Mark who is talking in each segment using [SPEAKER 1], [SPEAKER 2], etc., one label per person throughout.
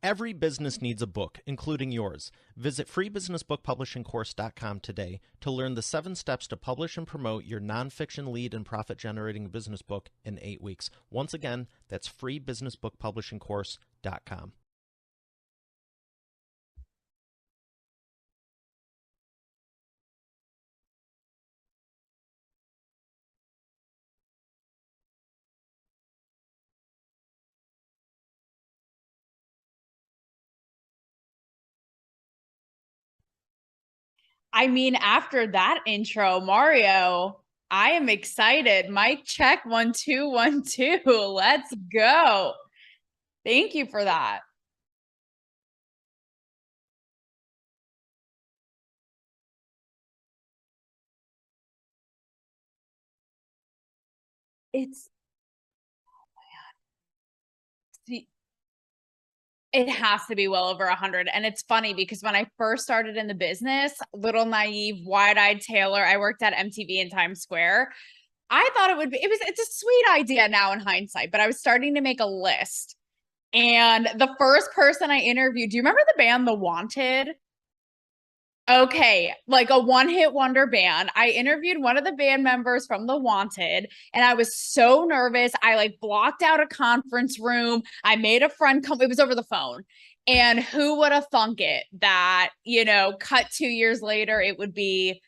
[SPEAKER 1] Every business needs a book, including yours. Visit freebusinessbookpublishingcourse.com today to learn the 7 steps to publish and promote your nonfiction lead and profit-generating business book in 8 weeks. Once again, that's freebusinessbookpublishingcourse.com.
[SPEAKER 2] I mean, after that intro, Mario, I am excited. Mic check 1 2 1 2. Let's go. Thank you for that. It's it has to be well over 100. And it's funny because when I first started in the business, little naive, wide-eyed Taylor, I worked at MTV in Times Square. I thought it's a sweet idea now in hindsight, but I was starting to make a list. And the first person I interviewed, do you remember the band The Wanted? Okay, like a one-hit wonder band. I interviewed one of the band members from The Wanted, and I was so nervous. I like blocked out a conference room. I made a friend come. It was over the phone. And who would have thunk it that, cut 2 years later, it would be,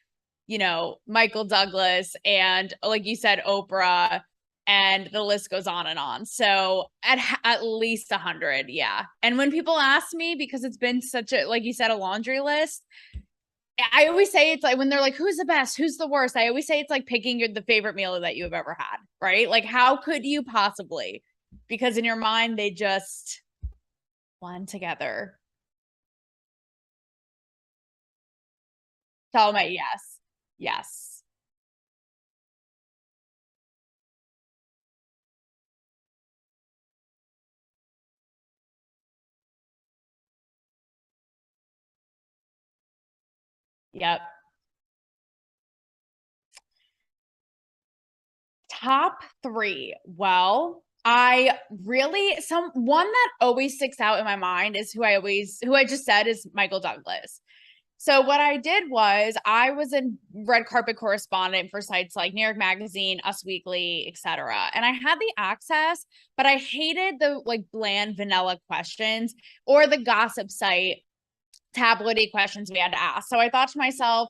[SPEAKER 2] Michael Douglas and, like you said, Oprah, and the list goes on and on. So at least 100, yeah. And when people ask me, because it's been such a, like you said, a laundry list, I always say it's like when they're like, who's the best? Who's the worst? I always say it's like picking the favorite meal that you have ever had, right? Like, how could you possibly? Because in your mind, they just blend together. Tell me, yes. Yes. Yep. Top 3. Well, I really one that always sticks out in my mind is who I just said is Michael Douglas. So what I did was I was a red carpet correspondent for sites like New York Magazine, Us Weekly, etc. And I had the access, but I hated the like bland vanilla questions or the gossip site tabloidy questions we had to ask. So I thought to myself,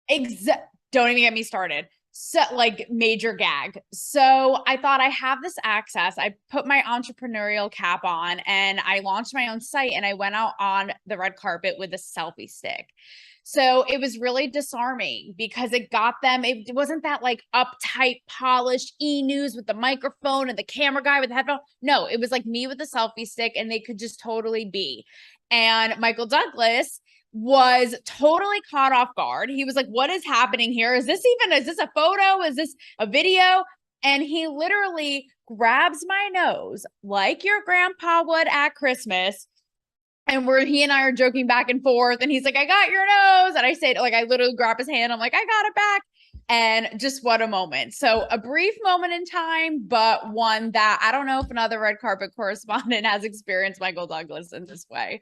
[SPEAKER 2] don't even get me started. So like major gag. So I thought I have this access. I put my entrepreneurial cap on and I launched my own site and I went out on the red carpet with a selfie stick. So it was really disarming because it got them. It wasn't that like uptight, polished e-news with the microphone and the camera guy with the headphone. No, it was like me with the selfie stick and they could just totally be. And Michael Douglas was totally caught off guard. He was like, what is happening here? Is this a photo? Is this a video? And he literally grabs my nose like your grandpa would at Christmas. And he and I are joking back and forth. And he's like, I got your nose. And I say, like, I literally grab his hand. I'm like, I got it back. And just what a moment. So a brief moment in time, but one that I don't know if another red carpet correspondent has experienced Michael Douglas in this way.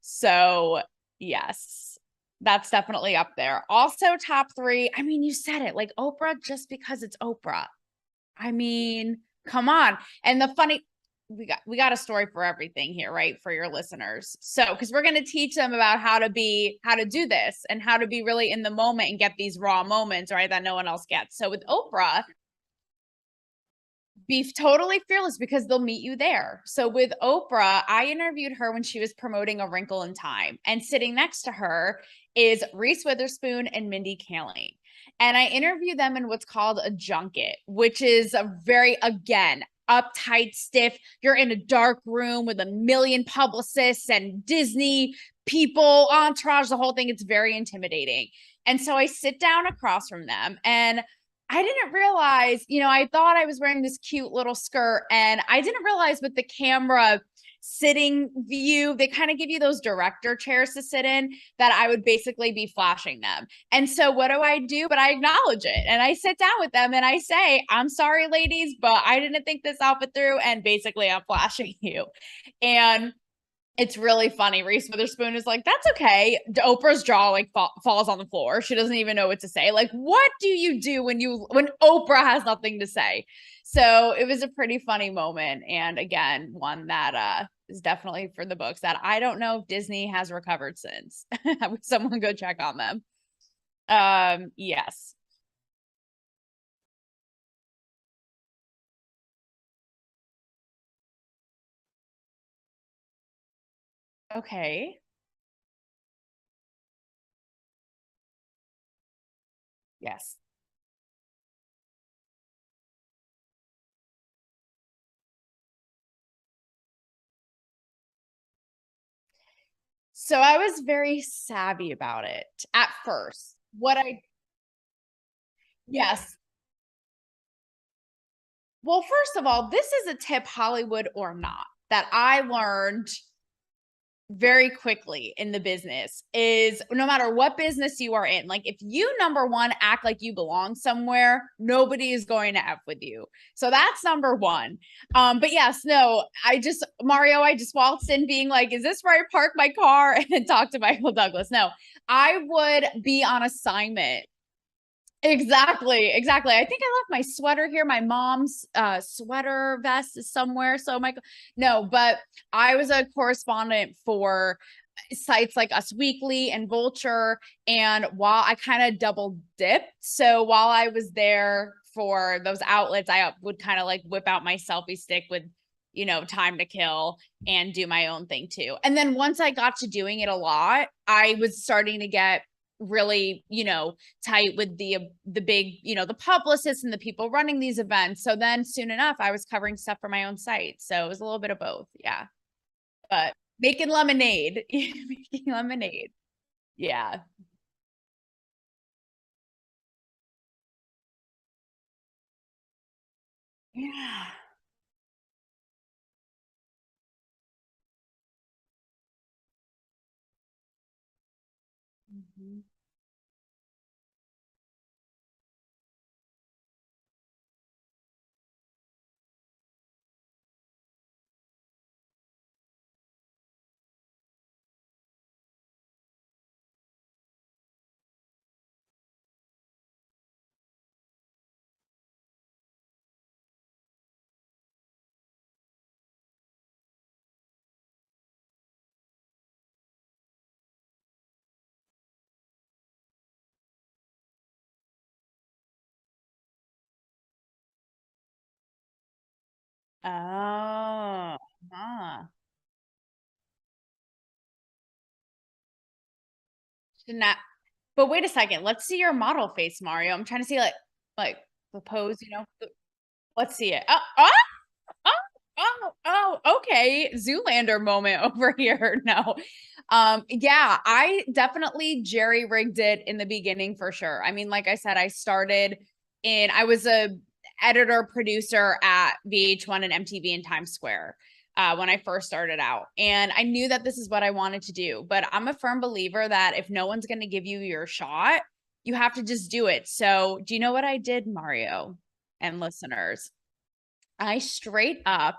[SPEAKER 2] So yes, that's definitely up there. Also top 3. I mean, you said it, like Oprah, just because it's Oprah. I mean, come on. And the funny, we got a story for everything here, right? For your listeners. So, because we're going to teach them about how to do this and how to be really in the moment and get these raw moments, right? That no one else gets. So with Oprah, be totally fearless because they'll meet you there. So with Oprah, I interviewed her when she was promoting A Wrinkle in Time, and sitting next to her is Reese Witherspoon and Mindy Kaling. And I interviewed them in what's called a junket, which is a very, again, uptight, stiff. You're in a dark room with a million publicists and Disney people, entourage, the whole thing. It's very intimidating. And so I sit down across from them and I didn't realize, I thought I was wearing this cute little skirt, and I didn't realize with the camera sitting view, they kind of give you those director chairs to sit in, that I would basically be flashing them. And so what do? But I acknowledge it. And I sit down with them and I say, I'm sorry, ladies, but I didn't think this outfit through. And basically I'm flashing you. And It's really funny. Reese Witherspoon is like, that's okay. Oprah's jaw like falls on the floor. She doesn't even know what to say. Like, what do you do when Oprah has nothing to say? So it was a pretty funny moment. And again, one that is definitely for the books that I don't know if Disney has recovered since. Would someone go check on them? Yes. Okay. Yes. So I was very savvy about it at first. Yes. Well, first of all, this is a tip, Hollywood or not, that I learned very quickly in the business is no matter what business you are in, like if you number one act like you belong somewhere, nobody is going to F with you. So that's number one. But yes, no, I just waltzed in being like, is this where I park my car? And talk to Michael Douglas. No, I would be on assignment. Exactly, exactly. I think I left my sweater here. My mom's sweater vest is somewhere. So Michael, no, but I was a correspondent for sites like Us Weekly and Vulture. And while I kind of double dipped, so while I was there for those outlets, I would kind of like whip out my selfie stick with, time to kill and do my own thing too. And then once I got to doing it a lot, I was starting to get really, tight with the big, the publicists and the people running these events. So then soon enough, I was covering stuff for my own site. So it was a little bit of both. Yeah. But making lemonade. Making lemonade. Yeah. Yeah. Mhm. Oh. Huh. Should not. But wait a second. Let's see your model face, Mario. I'm trying to see like the pose, Let's see it. Oh, okay. Zoolander moment over here. No. Yeah, I definitely jerry rigged it in the beginning for sure. I mean, like I said, I was a editor producer at VH1 and MTV in Times Square when I first started out. And I knew that this is what I wanted to do. But I'm a firm believer that if no one's going to give you your shot, you have to just do it. So, do you know what I did, Mario and listeners? I straight up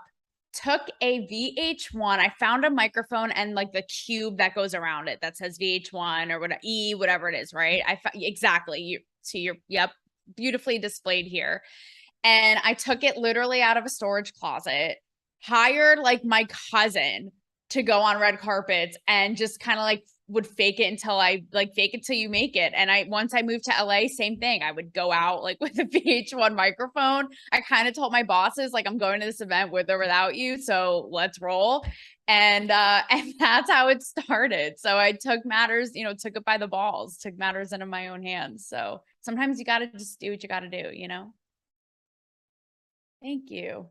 [SPEAKER 2] took a VH1. I found a microphone and like the cube that goes around it that says VH1 or whatever it is, right? Exactly. You see yep, beautifully displayed here. And I took it literally out of a storage closet, hired like my cousin to go on red carpets and just kind of like would fake it until I like fake it till you make it. And once I moved to LA, same thing. I would go out like with a VH1 microphone. I kind of told my bosses like I'm going to this event with or without you, so let's roll. And and that's how it started. So I took matters, took it by the balls, took matters into my own hands. So sometimes you got to just do what you got to do. Thank you.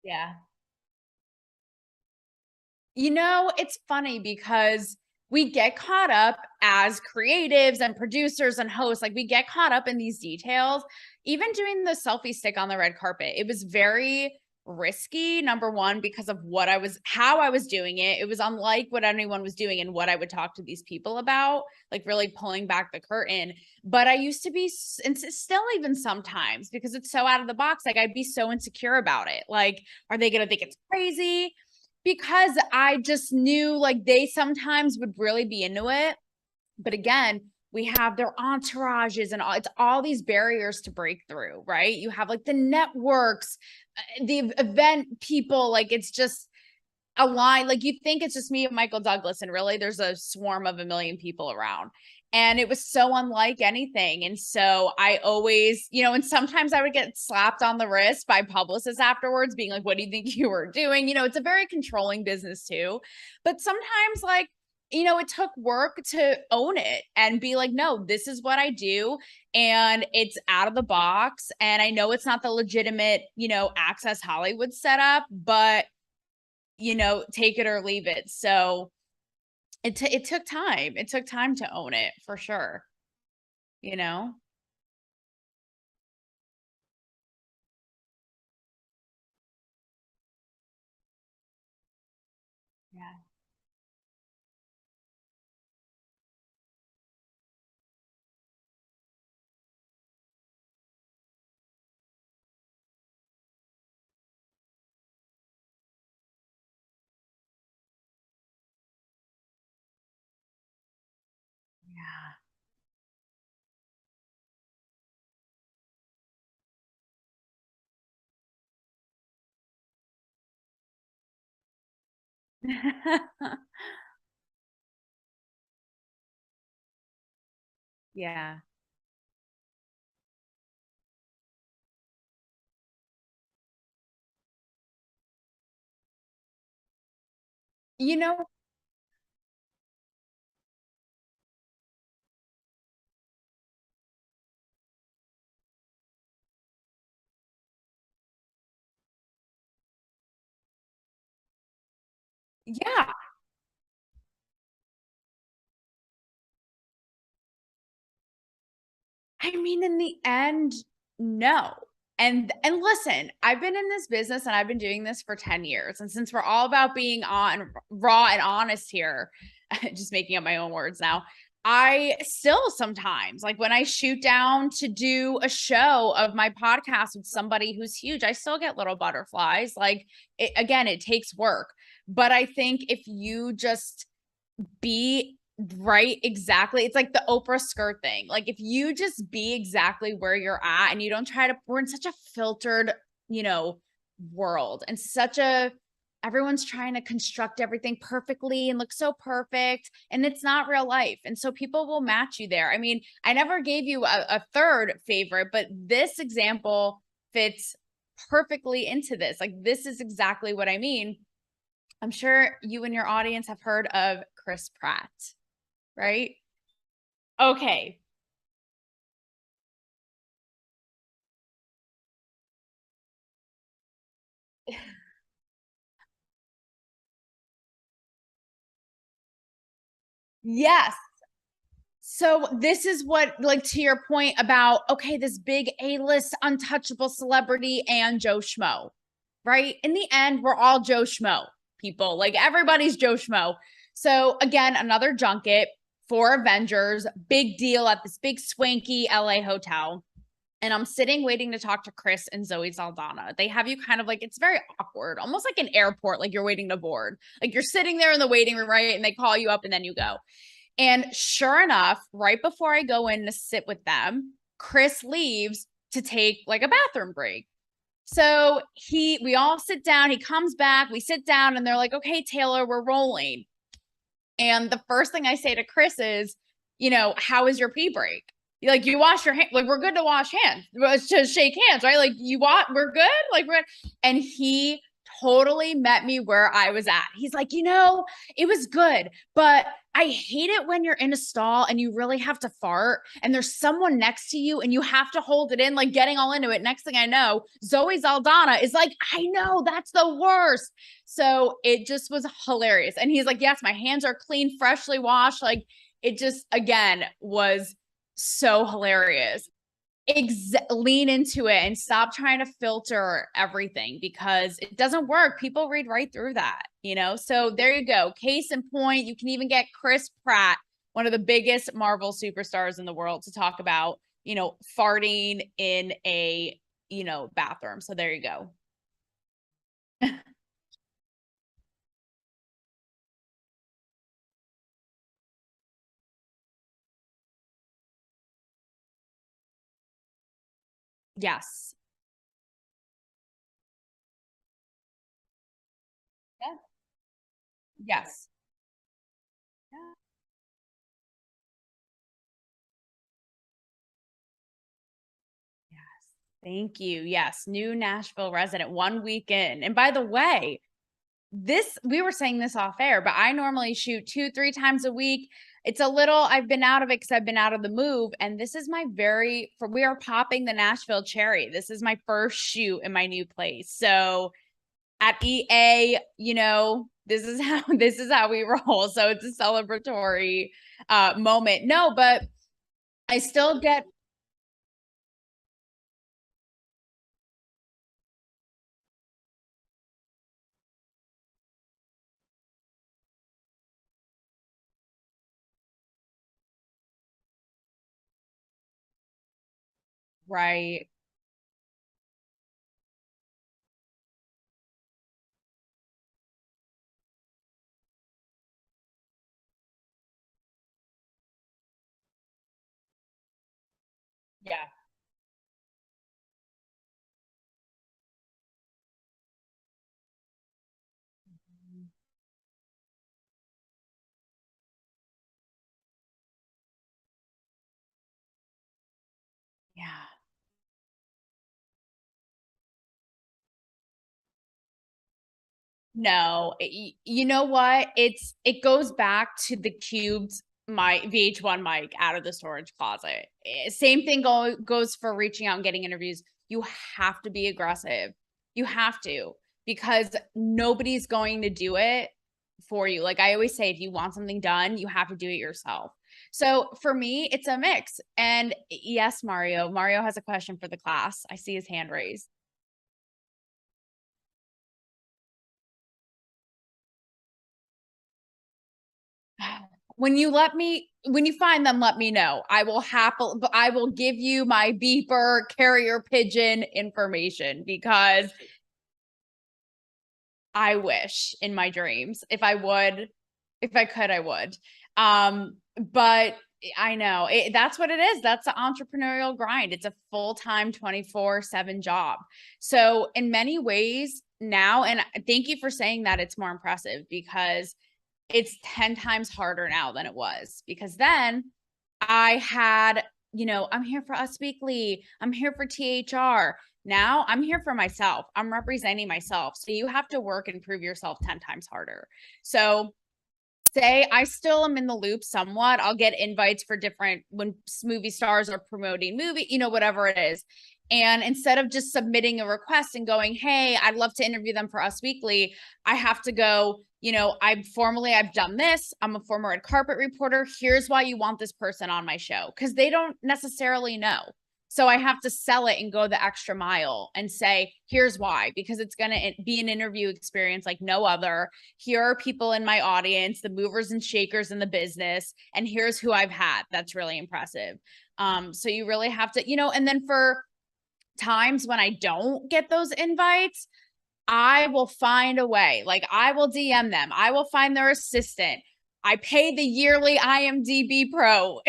[SPEAKER 2] Yeah. It's funny because we get caught up as creatives and producers and hosts. Like we get caught up in these details. Even doing the selfie stick on the red carpet, it was very risky, number one, because of how I was doing it. It was unlike what anyone was doing and what I would talk to these people about, like really pulling back the curtain. But I used to be, and still even sometimes, because it's so out of the box, like I'd be so insecure about it. Like, are they going to think it's crazy? Because I just knew like they sometimes would really be into it. But again, we have their entourages and it's all these barriers to break through, right? You have like the networks, the event people, like it's just a line. Like you think it's just me and Michael Douglas, and really there's a swarm of 1 million people around. And it was so unlike anything. And so I always, and sometimes I would get slapped on the wrist by publicists afterwards being like, what do you think you were doing? It's a very controlling business too. But sometimes like, it took work to own it and be like, no, this is what I do. And it's out of the box. And I know it's not the legitimate, Access Hollywood setup, but, take it or leave it. So it took time. It took time to own it for sure. Yeah. Yeah. Yeah. You know, yeah. I mean, in the end, no. And listen, I've been in this business and I've been doing this for 10 years. And since we're all about being raw and honest here, just making up my own words now, I still sometimes, like when I shoot down to do a show of my podcast with somebody who's huge, I still get little butterflies. Like again, it takes work. But I think if you just be right exactly, it's like the Oprah skirt thing. Like if you just be exactly where you're at and you don't try to, we're in such a filtered, world, and everyone's trying to construct everything perfectly and look so perfect, and it's not real life. And so people will match you there. I mean, I never gave you a third favorite, but this example fits perfectly into this. Like this is exactly what I mean. I'm sure you and your audience have heard of Chris Pratt, right? Okay. Yes. So this is what, like, to your point about, okay, this big A-list untouchable celebrity and Joe Schmo, right? In the end, we're all Joe Schmo people. Like everybody's Joe Schmo. So again, another junket for Avengers, big deal at this big swanky LA hotel. And I'm sitting waiting to talk to Chris and Zoe Saldana. They have you kind of like, it's very awkward, almost like an airport, like you're waiting to board. Like you're sitting there in the waiting room, right? And they call you up and then you go. And sure enough, right before I go in to sit with them, Chris leaves to take like a bathroom break. So we all sit down, he comes back, we sit down, and they're like, okay, Taylor, we're rolling. And the first thing I say to Chris is, how is your pee break? Like you wash your hand, like we're good to wash hands, to shake hands, right? Like we're good, like and he totally met me where I was at. He's like, it was good, but I hate it when you're in a stall and you really have to fart and there's someone next to you and you have to hold it in, like getting all into it. Next thing I know, Zoe Saldana is like, I know, that's the worst. So it just was hilarious. And he's like, yes, my hands are clean, freshly washed. Like it just, again, was so hilarious. Lean into it and stop trying to filter everything because it doesn't work. People read right through that, So there you go. Case in point, you can even get Chris Pratt, one of the biggest Marvel superstars in the world, to talk about, farting in a, bathroom. So there you go. Yes. Yeah. Yes. Yeah. Yes. Thank you. Yes. New Nashville resident, 1 week in. And by the way, we were saying this off air, but I normally shoot 2-3 times a week. It's a little, I've been out of it because I've been out of the move. And this is we are popping the Nashville cherry. This is my first shoot in my new place. So at EA, this is how we roll. So it's a celebratory moment. No, but I still get right. Yeah. Yeah. No, you know what? It goes back to the cubed my VH1 mic out of the storage closet. Same thing goes for reaching out and getting interviews. You have to be aggressive. You have to because nobody's going to do it for you. Like I always say, if you want something done, you have to do it yourself. So for me, it's a mix. And yes, Mario. Mario has a question for the class. I see his hand raised. When you find them, let me know. I will give you my beeper carrier pigeon information because I wish in my dreams if I could, I would. But I know that's what it is. That's the entrepreneurial grind. It's a full-time 24/7 job. So in many ways now, and thank you for saying that, it's more impressive because it's 10 times harder now than it was because then I had, I'm here for Us Weekly. I'm here for THR. Now I'm here for myself. I'm representing myself. So you have to work and prove yourself 10 times harder. So say I still am in the loop somewhat. I'll get invites for different when movie stars are promoting movie, whatever it is. And instead of just submitting a request and going, hey, I'd love to interview them for Us Weekly, I have to go, I've done this. I'm a former red carpet reporter. Here's why you want this person on my show. Because they don't necessarily know. So I have to sell it and go the extra mile and say, here's why, because it's going to be an interview experience like no other. Here are people in my audience, the movers and shakers in the business, and here's who I've had. That's really impressive. So you really have to, and then for times when I don't get those invites, I will find a way. Like I will DM them. I will find their assistant. I pay the yearly IMDb Pro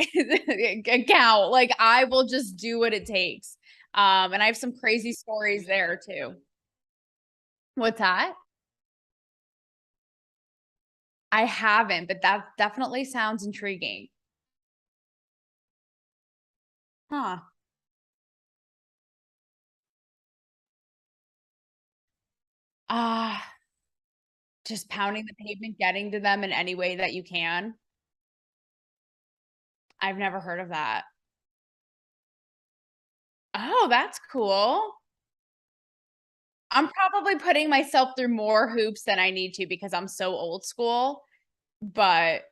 [SPEAKER 2] account. Like I will just do what it takes. And I have some crazy stories there too. What's that? I haven't, but that definitely sounds intriguing. Huh. Just pounding the pavement, getting to them in any way that you can. I've never heard of that. Oh, that's cool. I'm probably putting myself through more hoops than I need to because I'm so old school, but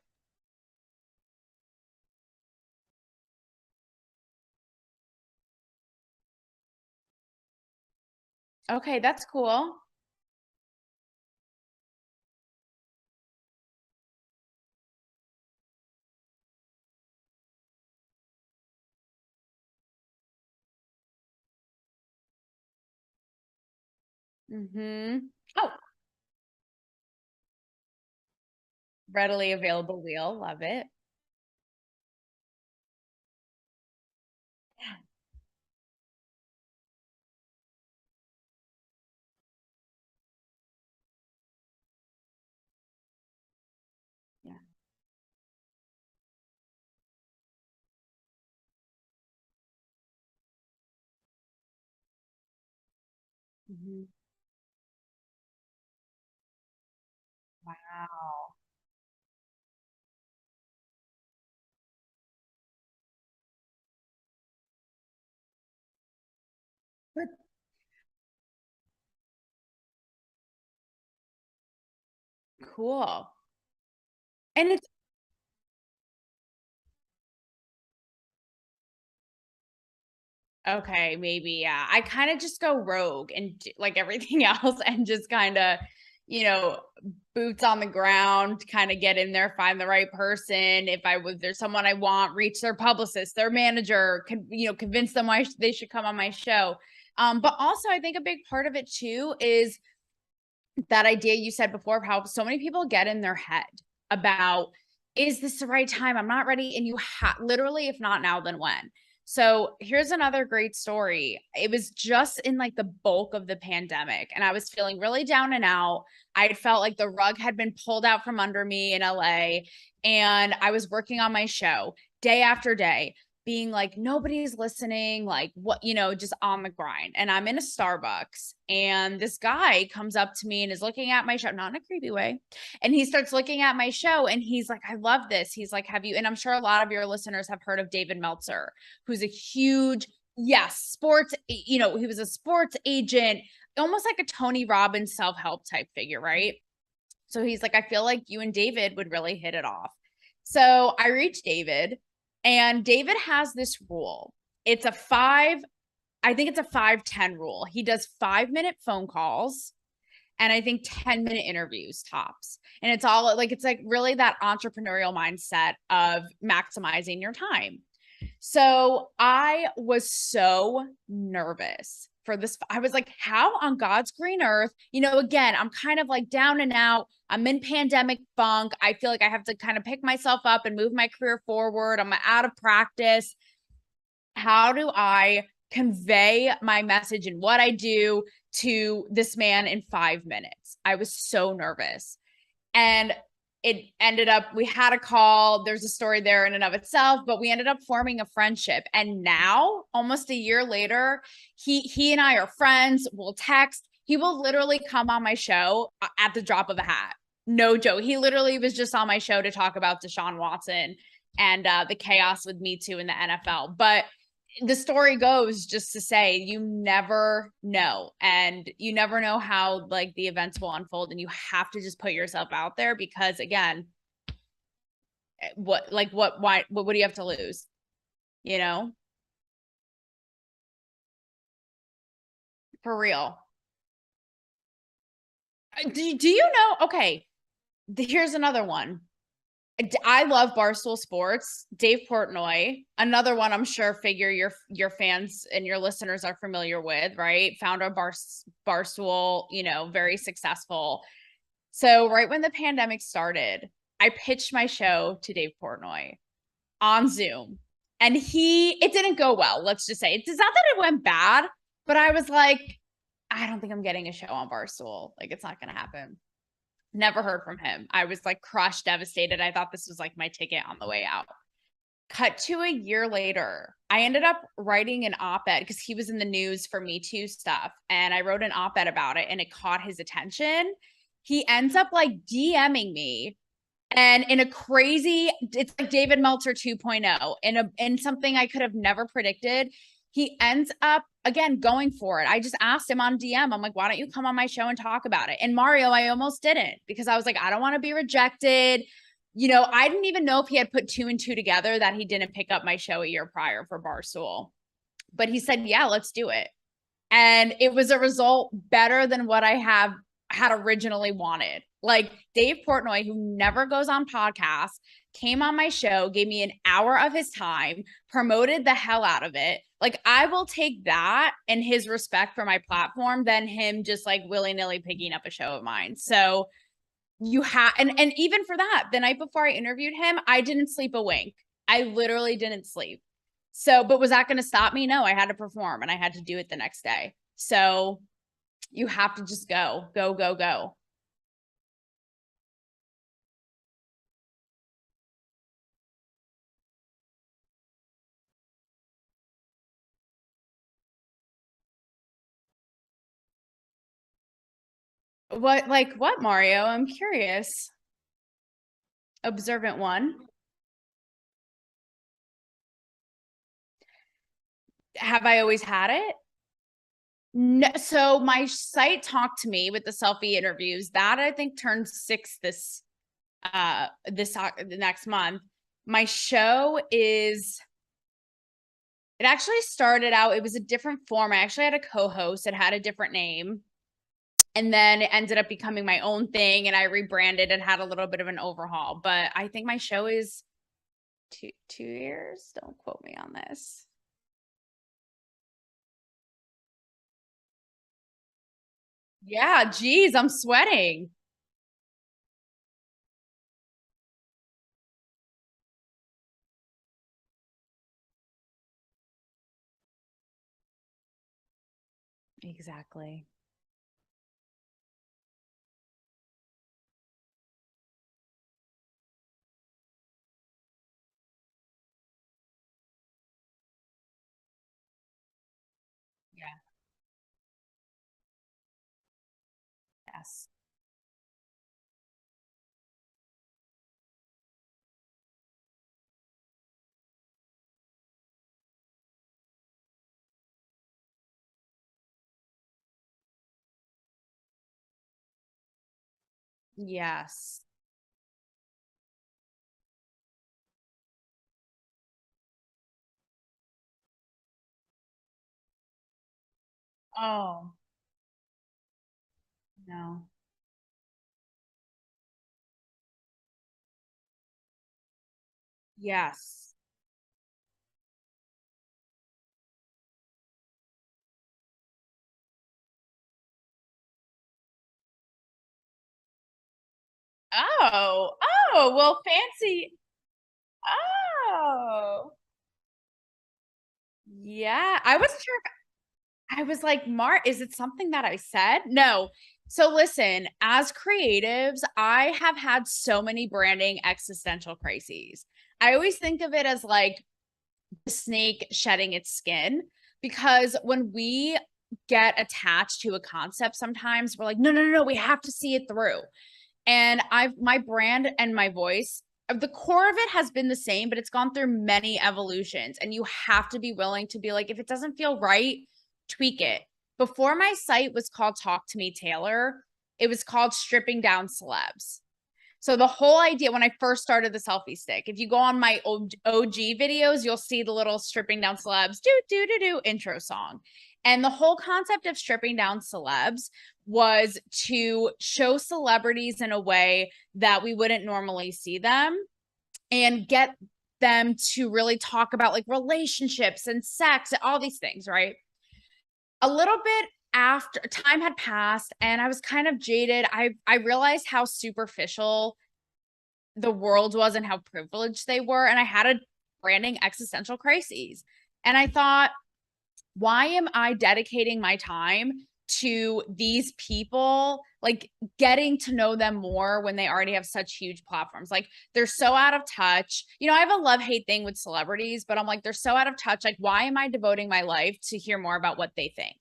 [SPEAKER 2] okay, that's cool. Oh, readily available wheel. Love it. Yeah. Mhm. Wow. But cool. And it's okay, maybe, yeah. I kind of just go rogue and like everything else and just kind of, you know, boots on the ground, kind of get in there, find the right person. If I was there's someone I want, reach their publicist, their manager, convince them why they should come on my show. But also I think a big part of it too is that idea you said before of how so many people get in their head about, is this the right time? I'm not ready. And you literally, if not now, then when? So here's another great story. It was just in like the bulk of the pandemic, and I was feeling really down and out. I felt like the rug had been pulled out from under me in LA, and I was working on my show day after day, being like, nobody's listening, like, what, just on the grind. And I'm in a Starbucks, and this guy comes up to me and is looking at my show, not in a creepy way. And he starts looking at my show and he's like, I love this. He's like, have you, and I'm sure a lot of your listeners have heard of David Meltzer, who's a huge, yes, sports, he was a sports agent, almost like a Tony Robbins self-help type figure, right? So he's like, I feel like you and David would really hit it off. So I reached David, and David has this rule. It's a I think it's a 5-10 rule. He does 5-minute phone calls and I think 10-minute interviews tops. And it's all like, it's like really that entrepreneurial mindset of maximizing your time. So I was so nervous for this. I was like, how on God's green earth? Again, I'm kind of like down and out. I'm in pandemic funk. I feel like I have to kind of pick myself up and move my career forward. I'm out of practice. How do I convey my message and what I do to this man in 5 minutes? I was so nervous. And it ended up, we had a call. There's a story there in and of itself, but we ended up forming a friendship. And now, almost a year later, he and I are friends. We'll text. He will literally come on my show at the drop of a hat. No joke. He literally was just on my show to talk about Deshaun Watson and the chaos with Me Too in the NFL. But the story goes, just to say, you never know, and you never know how like the events will unfold, and you have to just put yourself out there because, again, what do you have to lose, you know for real. Do you know, okay, here's another one. I love Barstool Sports. Dave Portnoy, another one I'm sure figure your fans and your listeners are familiar with, right? Founder of Barstool, very successful. So right when the pandemic started, I pitched my show to Dave Portnoy on Zoom. And it didn't go well. Let's just say, it's not that it went bad, but I was like, I don't think I'm getting a show on Barstool. Like, it's not going to happen. Never heard from him. I was like crushed, devastated. I thought this was like my ticket on the way out. Cut to a year later, I ended up writing an op-ed because he was in the news for Me Too stuff. And I wrote an op-ed about it and it caught his attention. He ends up like DMing me, and in a crazy, it's like David Meltzer 2.0, in something I could have never predicted. He ends up again going for it. I just asked him on DM. I'm like, why don't you come on my show and talk about it? And Mario, I almost didn't, because I was like, I don't want to be rejected. You know, I didn't even know if he had put 2 and 2 together that he didn't pick up my show a year prior for Barstool. But he said, yeah, let's do it. And it was a result better than what I had originally wanted. Like Dave Portnoy, who never goes on podcasts, came on my show, gave me an hour of his time, promoted the hell out of it. Like, I will take that and his respect for my platform than him just like willy-nilly picking up a show of mine. So you have, and even for that, the night before I interviewed him, I didn't sleep a wink. I literally didn't sleep. So, but was that going to stop me? No, I had to perform and I had to do it the next day. So you have to just go. What, Mario? I'm curious. Observant one. Have I always had it? No, so my site Talk to Me with the selfie interviews, that I think turns 6 this the next month. My show is, it actually started out, it was a different form. I actually had a co-host. It had a different name. And then it ended up becoming my own thing, and I rebranded and had a little bit of an overhaul. But I think my show is 2 years. Don't quote me on this. Yeah, geez, I'm sweating. Exactly. Yeah. Yes. Yes. Oh, no. Yes. Oh, oh, well, fancy. Oh, yeah. I wasn't sure. I was like, Mark, is it something that I said? No. So listen, as creatives, I have had so many branding existential crises. I always think of it as like the snake shedding its skin, because when we get attached to a concept, sometimes we're like, no, we have to see it through. And my brand and my voice, the core of it has been the same, but it's gone through many evolutions. And you have to be willing to be like, if it doesn't feel right, tweak it. Before my site was called Talk to Me Taylor, it was called Stripping Down Celebs. So the whole idea when I first started the selfie stick, if you go on my OG videos, you'll see the little stripping down celebs do intro song. And the whole concept of stripping down celebs was to show celebrities in a way that we wouldn't normally see them, and get them to really talk about like relationships and sex and all these things, right? A little bit after time had passed and I was kind of jaded, I realized how superficial the world was and how privileged they were. And I had a branding existential crises. And I thought, why am I dedicating my time to these people, like getting to know them more when they already have such huge platforms. Like they're so out of touch. You know, I have a love-hate thing with celebrities, but I'm like, they're so out of touch. Like, why am I devoting my life to hear more about what they think?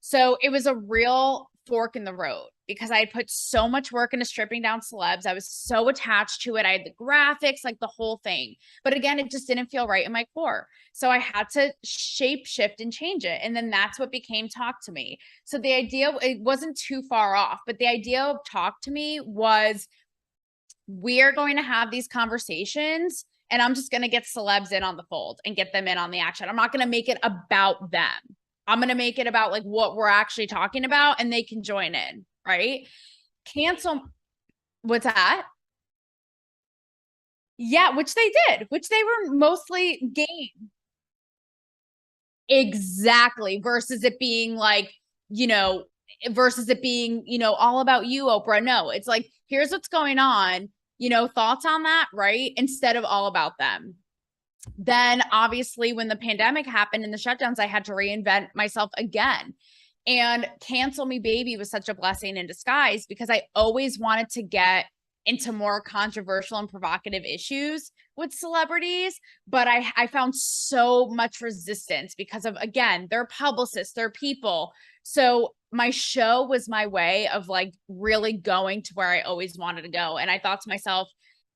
[SPEAKER 2] So it was a real fork in the road because I had put so much work into stripping down celebs. I was so attached to it. I had the graphics, like the whole thing. But again, it just didn't feel right in my core. So I had to shape shift and change it. And then that's what became Talk to Me. So the idea, it wasn't too far off, but the idea of Talk to Me was we're going to have these conversations and I'm just going to get celebs in on the fold and get them in on the action. I'm not going to make it about them. I'm going to make it about like what we're actually talking about and they can join in, right? Cancel. What's that? Yeah, which they did, which they were mostly game. Exactly. Versus it being like, you know, versus it being, you know, all about you, Oprah. No, it's like, here's what's going on, you know, thoughts on that, right? Instead of all about them. Then obviously when the pandemic happened and the shutdowns, I had to reinvent myself again. And Cancel Me Baby was such a blessing in disguise because I always wanted to get into more controversial and provocative issues with celebrities, but I found so much resistance because of, again, they're publicists, they're people. So my show was my way of like really going to where I always wanted to go. And I thought to myself,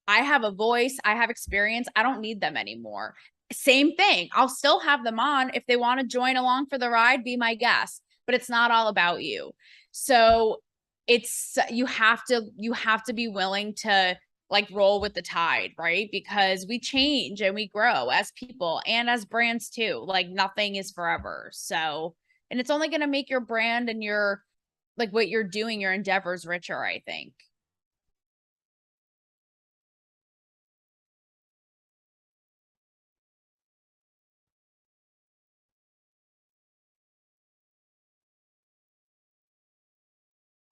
[SPEAKER 2] I have a voice, I have experience, I don't need them anymore. Same thing. I'll still have them on if they want to join along for the ride, be my guest, but it's not all about you. So it's you have to be willing to like roll with the tide, right? Because we change and we grow as people and as brands too. Like nothing is forever. So, and it's only going to make your brand and your like what you're doing, your endeavors richer, I think.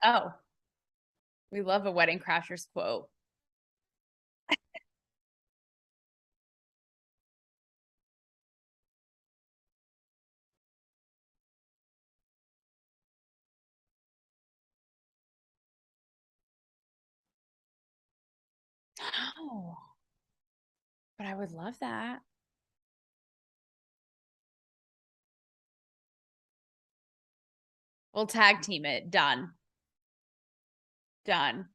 [SPEAKER 2] Oh, we love a Wedding Crashers quote. Oh, but I would love that. We'll tag team it. Done. Done.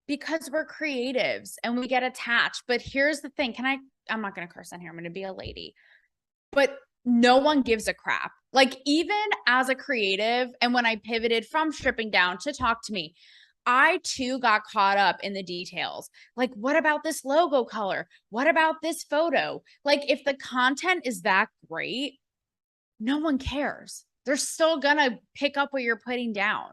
[SPEAKER 2] Because we're creatives and we get attached. But here's the thing. I'm not going to curse on here. I'm going to be a lady. But no one gives a crap. Like even as a creative and when I pivoted from stripping down to Talk to Me, I too got caught up in the details. Like, what about this logo color? What about this photo? Like, if the content is that great, no one cares. They're still gonna pick up what you're putting down.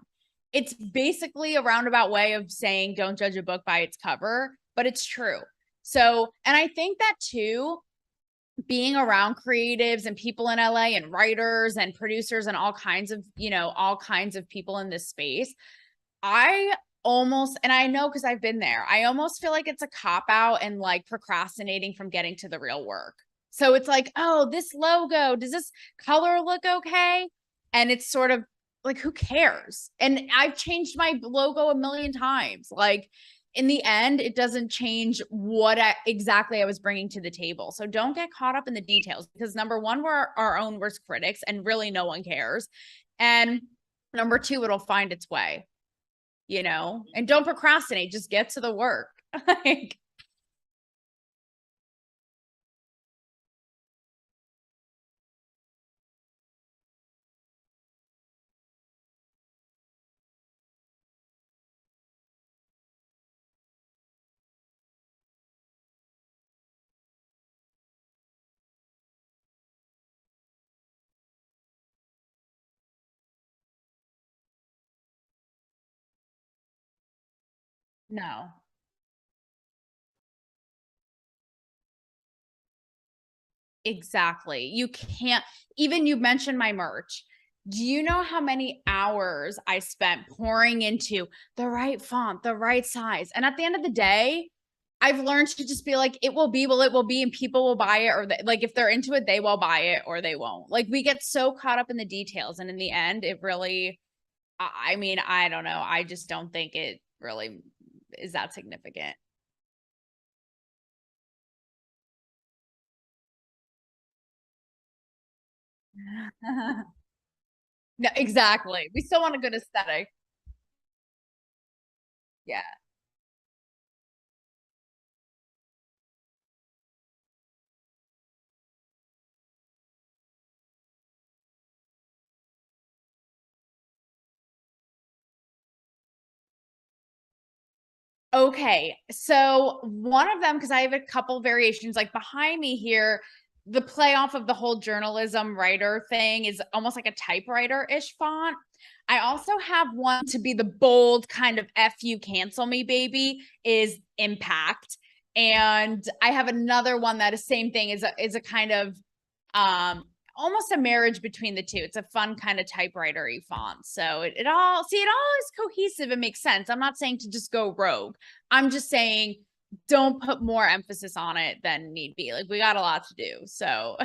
[SPEAKER 2] It's basically a roundabout way of saying don't judge a book by its cover, but it's true. So, and I think that too, being around creatives and people in LA and writers and producers and all kinds of, you know, all kinds of people in this space, I almost, and I know because I've been there, I almost feel like it's a cop out and like procrastinating from getting to the real work. So it's like, oh, this logo, does this color look okay? And it's sort of like, who cares? And I've changed my logo a million times. Like, in the end, it doesn't change what exactly I was bringing to the table. So don't get caught up in the details because number one, we're our own worst critics and really no one cares. And number two, it'll find its way, you know, and don't procrastinate, just get to the work. Like, no. Exactly. You can't, even you mentioned my merch. Do you know how many hours I spent pouring into the right font, the right size? And at the end of the day, I've learned to just be like, it will be, well, it will be, and people will buy it, or like if they're into it, they will buy it or they won't. Like we get so caught up in the details, and in the end, it really, I mean, I don't know. I just don't think it really is that significant. No, exactly. We still want a good aesthetic. Yeah. Okay, so one of them, because I have a couple variations, like behind me here, the play off of the whole journalism writer thing is almost like a typewriter-ish font. I also have one to be the bold kind of F you cancel me baby is impact. And I have another one that is same thing, is a kind of um almost a marriage between the two. It's a fun kind of typewriter-y font. So it all, see, it all is cohesive and makes sense. I'm not saying to just go rogue. I'm just saying don't put more emphasis on it than need be. Like we got a lot to do. So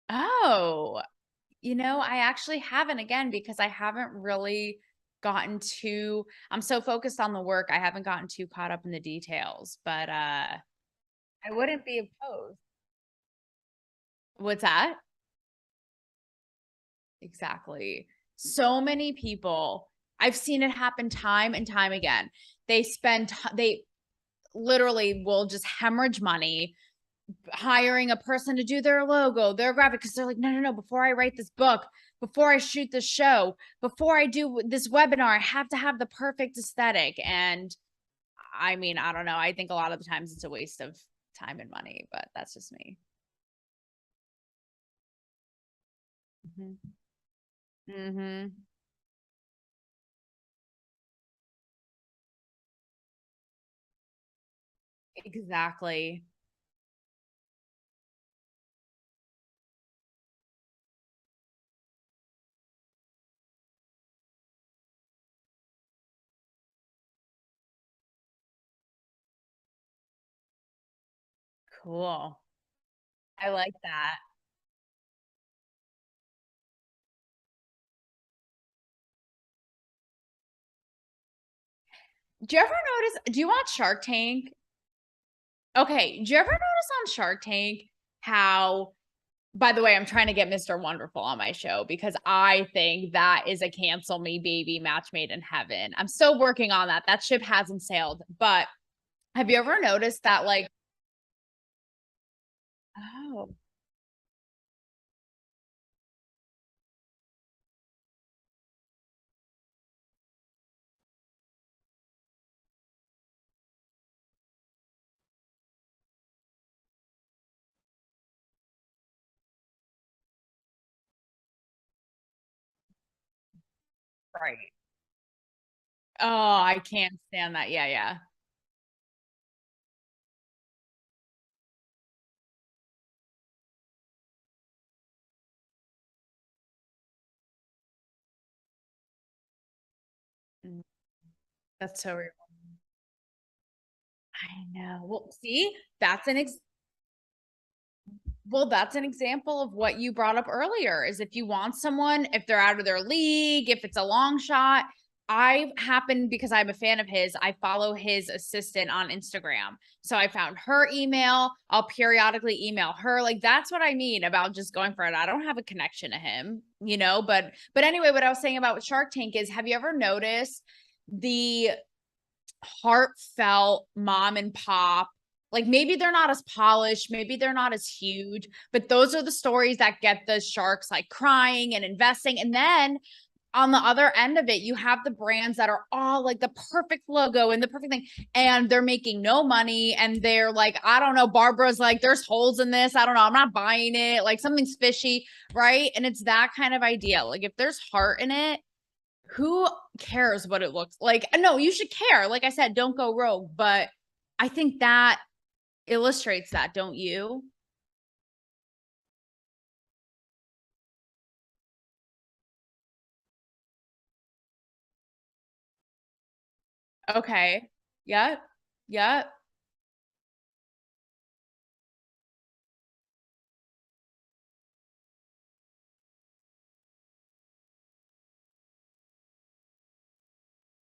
[SPEAKER 2] oh, I actually haven't, again, because I haven't really gotten too, I'm so focused on the work, I haven't gotten too caught up in the details, but I wouldn't be opposed. What's that? Exactly. So many people, I've seen it happen time and time again. They literally will just hemorrhage money hiring a person to do their logo, their graphic, because they're like, no, no, no, before I write this book, before I shoot this show, before I do this webinar, I have to have the perfect aesthetic. And I mean, I don't know. I think a lot of the times it's a waste of time and money, but that's just me. Mm-hmm. Mm-hmm. Exactly. Cool. I like that. Do you ever notice? Do you watch Shark Tank? Okay. Do you ever notice on Shark Tank how, by the way, I'm trying to get Mr. Wonderful on my show because I think that is a cancel me baby match made in heaven. I'm still working on that. That ship hasn't sailed. But have you ever noticed that, like, oh, right. Oh, I can't stand that. Yeah, yeah. Mm, that's so real. I know. Well, see, that's an well, that's an example of what you brought up earlier is if you want someone, if they're out of their league, if it's a long shot. I happen, because I'm a fan of his, I follow his assistant on Instagram. So I found her email. I'll periodically email her. Like that's what I mean about just going for it. I don't have a connection to him, but anyway, what I was saying about Shark Tank is, have you ever noticed the heartfelt mom and pop, like maybe they're not as polished, maybe they're not as huge, but those are the stories that get the sharks like crying and investing. And then on the other end of it, you have the brands that are all like the perfect logo and the perfect thing, and they're making no money. And they're like, I don't know, Barbara's like, there's holes in this. I don't know. I'm not buying it. Like something's fishy. Right. And it's that kind of idea. Like if there's heart in it, who cares what it looks like? No, you should care. Like I said, don't go rogue. But I think that illustrates that, don't you? Okay. Yep. Yep.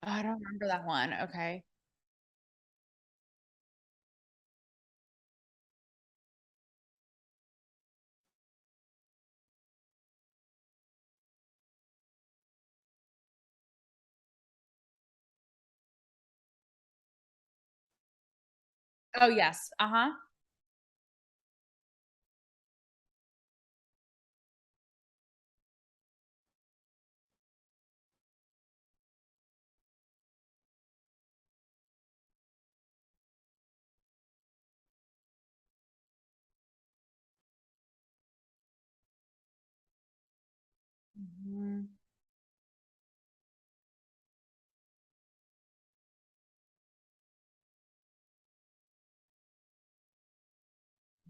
[SPEAKER 2] Oh, I don't remember that one. Okay. Oh, yes. Uh-huh. Mhm.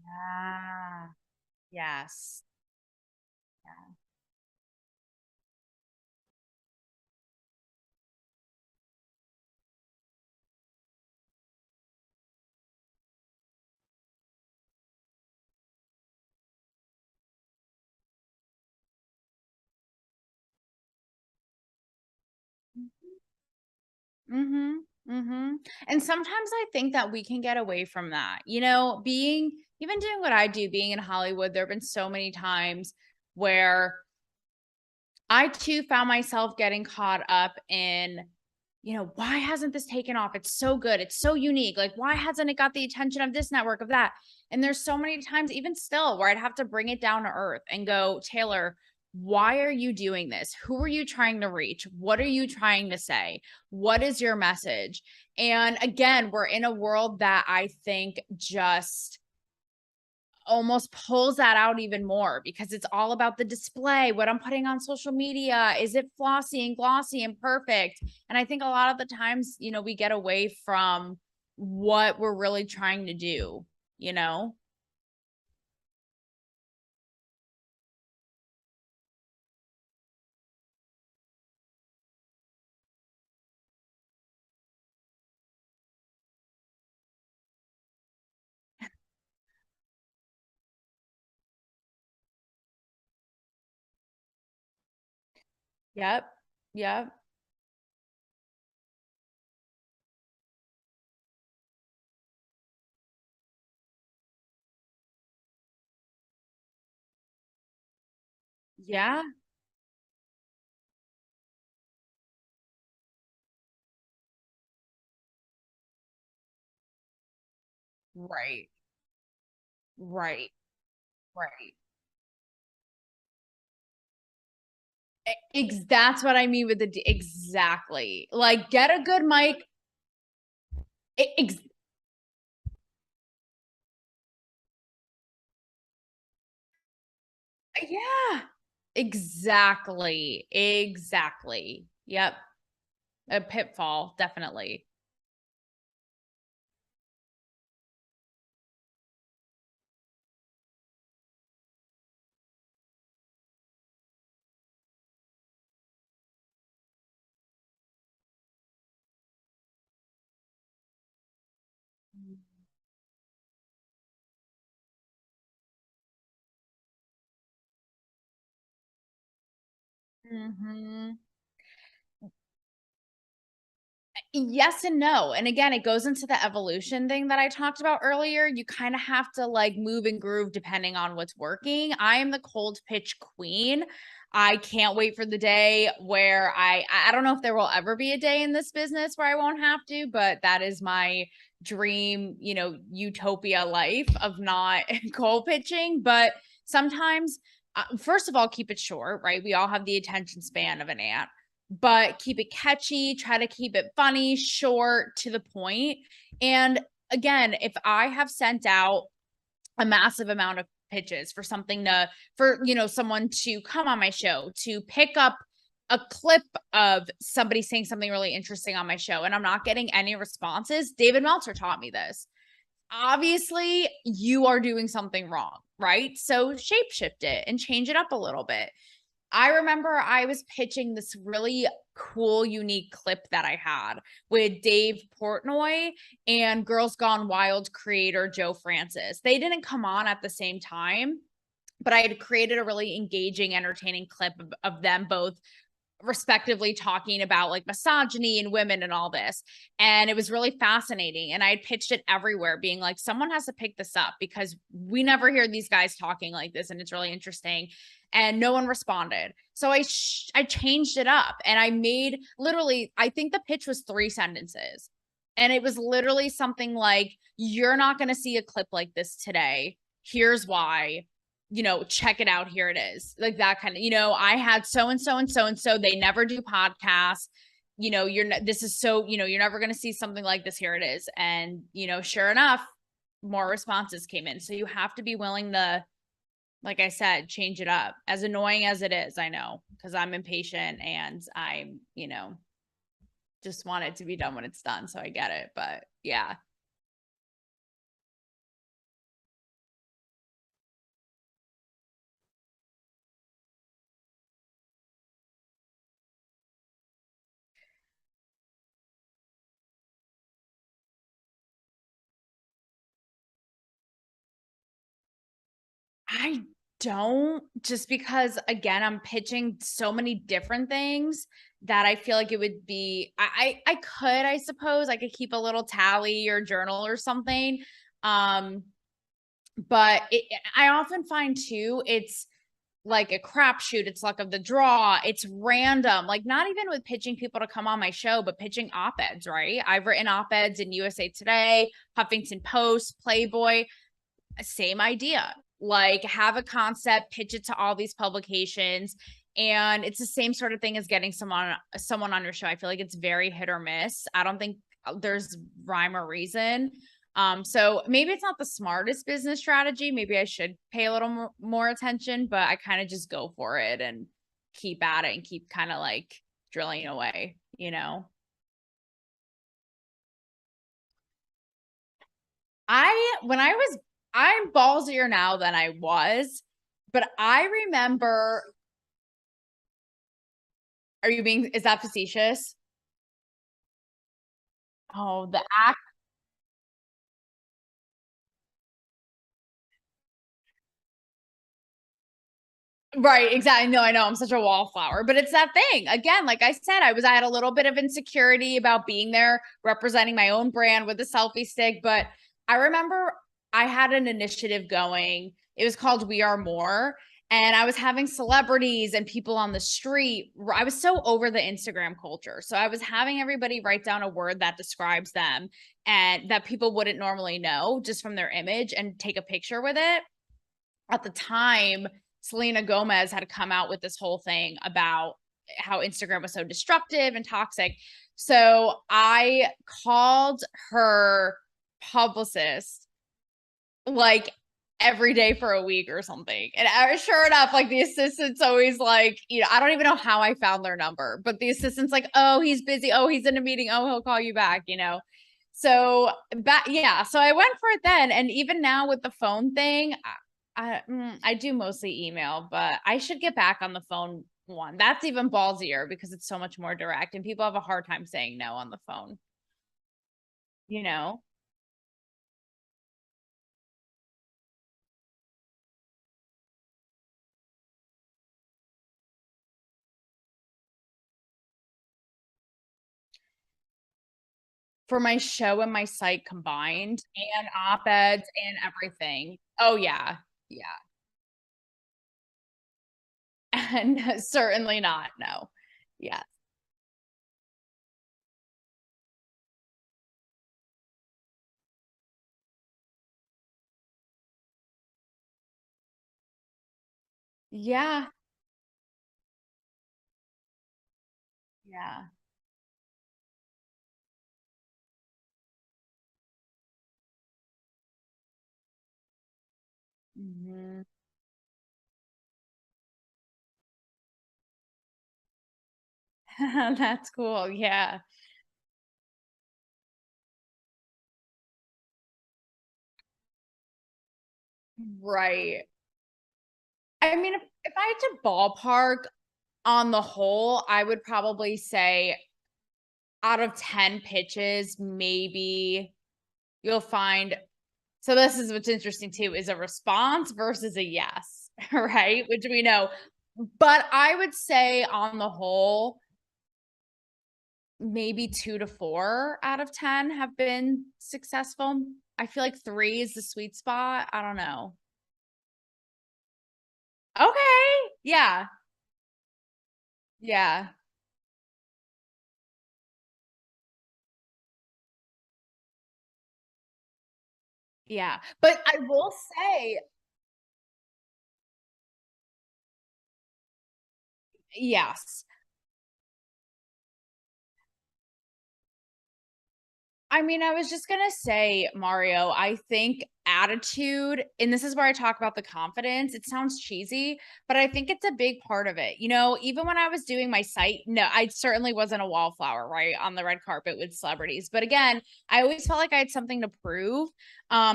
[SPEAKER 2] Ah, yes. Mm-hmm. Mm-hmm. And sometimes I think that we can get away from that. Being even doing what I do, being in Hollywood, there have been so many times where I too found myself getting caught up in, why hasn't this taken off? It's so good. It's so unique. Like, why hasn't it got the attention of this network, of that? And there's so many times, even still, where I'd have to bring it down to earth and go, Taylor, why are you doing this? Who are you trying to reach? What are you trying to say? What is your message? And again, we're in a world that I think just almost pulls that out even more because it's all about the display, what I'm putting on social media. Is it flossy and glossy and perfect? And I think a lot of the times, we get away from what we're really trying to do, you know? Yep. Yep. Yeah. Right. Right. Right. That's what I mean with exactly. Like, get a good mic. Ex- yeah. Exactly. Exactly. Yep. A pitfall, definitely. Mhm. Yes and no. And again, it goes into the evolution thing that I talked about earlier. You kind of have to like move and groove depending on what's working. I am the cold pitch queen. I can't wait for the day where I don't know if there will ever be a day in this business where I won't have to, but that is my dream, utopia life of not cold pitching. But sometimes first of all, keep it short, right? We all have the attention span of an ant, but keep it catchy, try to keep it funny, short, to the point. And again, if I have sent out a massive amount of pitches for something to, for, someone to come on my show, to pick up a clip of somebody saying something really interesting on my show, and I'm not getting any responses, David Meltzer taught me this. Obviously, you are doing something wrong, right? So shapeshift it and change it up a little bit. I remember I was pitching this really cool, unique clip that I had with Dave Portnoy and Girls Gone Wild creator Joe Francis. They didn't come on at the same time, but I had created a really engaging, entertaining clip of them both respectively talking about like misogyny and women and all this. And it was really fascinating. And I had pitched it everywhere, being like, someone has to pick this up because we never hear these guys talking like this. And it's really interesting. And no one responded. So I changed it up and I made literally, I think the pitch was 3 sentences. And it was literally something like, you're not going to see a clip like this today. Here's why. Check it out. Here it is. Like that kind of, I had so and so and so and so. They never do podcasts. This is so, you're never going to see something like this. Here it is. And, sure enough, more responses came in. So you have to be willing to, like I said, change it up. As annoying as it is, I know, because I'm impatient and I'm, just want it to be done when it's done. So I get it. But yeah. I don't, just because again, I'm pitching so many different things that I feel like it would be, I could, I suppose I could keep a little tally or journal or something. But I often find too, it's like a crapshoot. It's luck of the draw. It's random. Like not even with pitching people to come on my show, but pitching op-eds, right? I've written op-eds in USA Today, Huffington Post, Playboy, same idea. Like have a concept, pitch it to all these publications. And it's the same sort of thing as getting someone on your show. I feel like it's very hit or miss. I don't think there's rhyme or reason. So maybe it's not the smartest business strategy. Maybe I should pay a little more attention, but I kind of just go for it and keep at it and keep kind of like drilling away, I'm ballsier now than I was, but I remember, is that facetious? Oh, the act. Right, exactly. No, I know I'm such a wallflower, but it's that thing. Again, like I said, I had a little bit of insecurity about being there representing my own brand with the selfie stick, but I remember I had an initiative going. It was called We Are More, and I was having celebrities and people on the street. I was so over the Instagram culture. So I was having everybody write down a word that describes them and that people wouldn't normally know just from their image and take a picture with it. At the time, Selena Gomez had come out with this whole thing about how Instagram was so destructive and toxic. So I called her publicist like every day for a week or something. And sure enough, like the assistant's always like, I don't even know how I found their number, but the assistant's like, oh, he's busy. Oh, he's in a meeting. Oh, he'll call you back, So yeah, so I went for it then. And even now with the phone thing, I do mostly email, but I should get back on the phone one. That's even ballsier because it's so much more direct and people have a hard time saying no on the phone, you know? For my show and my site combined and op-eds and everything. Oh yeah. Yeah. And certainly not. No. Yeah. Yeah. Yeah. Mhm. That's cool. Yeah. Right. I mean, if I had to ballpark on the whole, I would probably say out of 10 pitches, maybe you'll find so this is what's interesting too is a response versus a yes, right? Which we know. But I would say on the whole, maybe 2 to 4 out of 10 have been successful. I feel like 3 is the sweet spot. I don't know. Okay. Yeah. Yeah. Yeah. But I will say yes. I mean, I was just gonna say, Mario, I think attitude, and this is where I talk about the confidence. It sounds cheesy, but I think it's a big part of it. You know, even when I was doing my site, no, I certainly wasn't a wallflower, right, on the red carpet with celebrities. But again, I always felt like I had something to prove,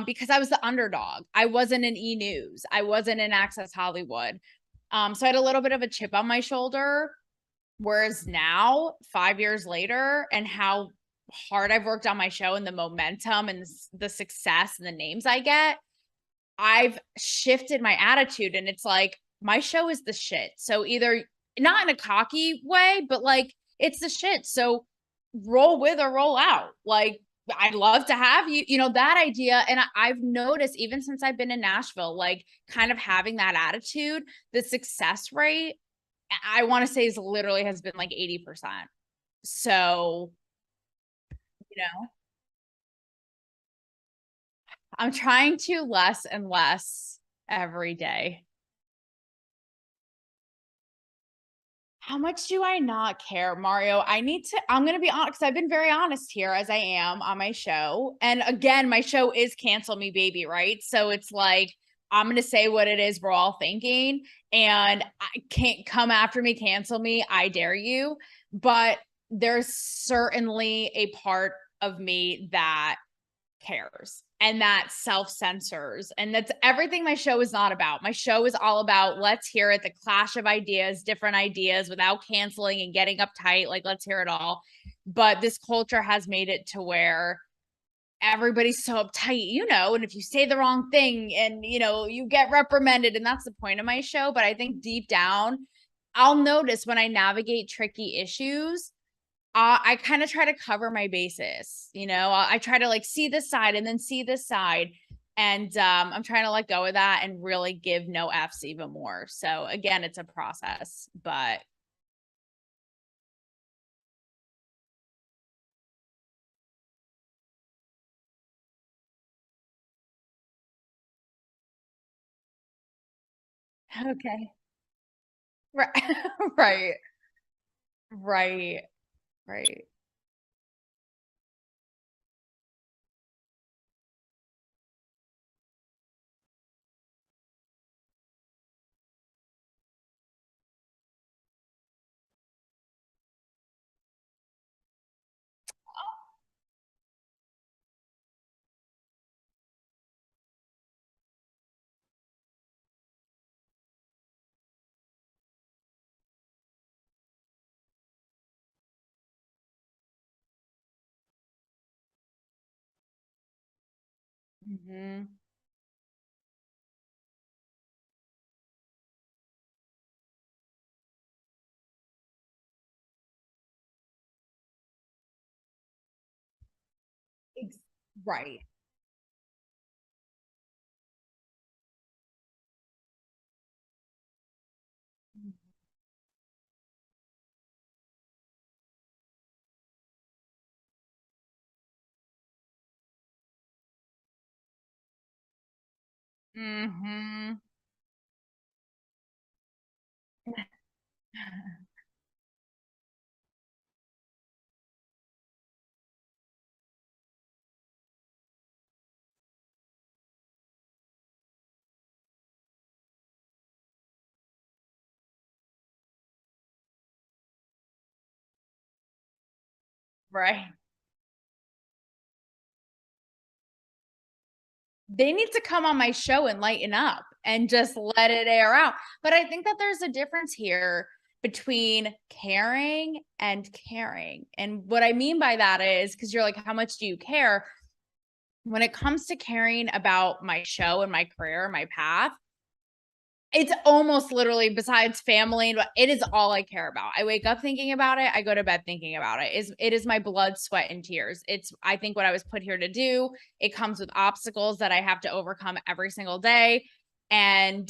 [SPEAKER 2] because I was the underdog. I wasn't in E News. I wasn't in Access Hollywood. So I had a little bit of a chip on my shoulder. Whereas now, 5 years later, and how hard I've worked on my show and the momentum and the success and the names I get, I've shifted my attitude. And it's like, my show is the shit. So either not in a cocky way, but like, it's the shit. So roll with or roll out. Like, I'd love to have you, that idea. And I've noticed even since I've been in Nashville, like kind of having that attitude, the success rate I want to say is literally has been like 80%. So, you know, I'm trying to less and less every day. How much do I not care, Mario? I'm going to be honest because I've been very honest here as I am on my show. And again, my show is Cancel Me Baby, right? So it's like, I'm going to say what it is we're all thinking. And I can't come after me, cancel me. I dare you. But there's certainly a part of me that cares and that self censors. And that's everything my show is not about. My show is all about let's hear it, the clash of ideas, different ideas without canceling and getting uptight. Like, let's hear it all. But this culture has made it to where everybody's so uptight, and if you say the wrong thing and, you get reprimanded. And that's the point of my show. But I think deep down, I'll notice when I navigate tricky issues, I kind of try to cover my bases. I try to like see this side and then see this side. And I'm trying to let go of that and really give no F's even more. So again, it's a process, but okay. Right. Right. Right. Right. Hmm. Right. Hmm. Right. They need to come on my show and lighten up and just let it air out. But I think that there's a difference here between caring and caring. And what I mean by that is because you're like, how much do you care? When it comes to caring about my show and my career, my path, it's almost literally besides family, it is all I care about. I wake up thinking about it. I go to bed thinking about it. It is my blood, sweat, and tears. It's I think what I was put here to do. It comes with obstacles that I have to overcome every single day. And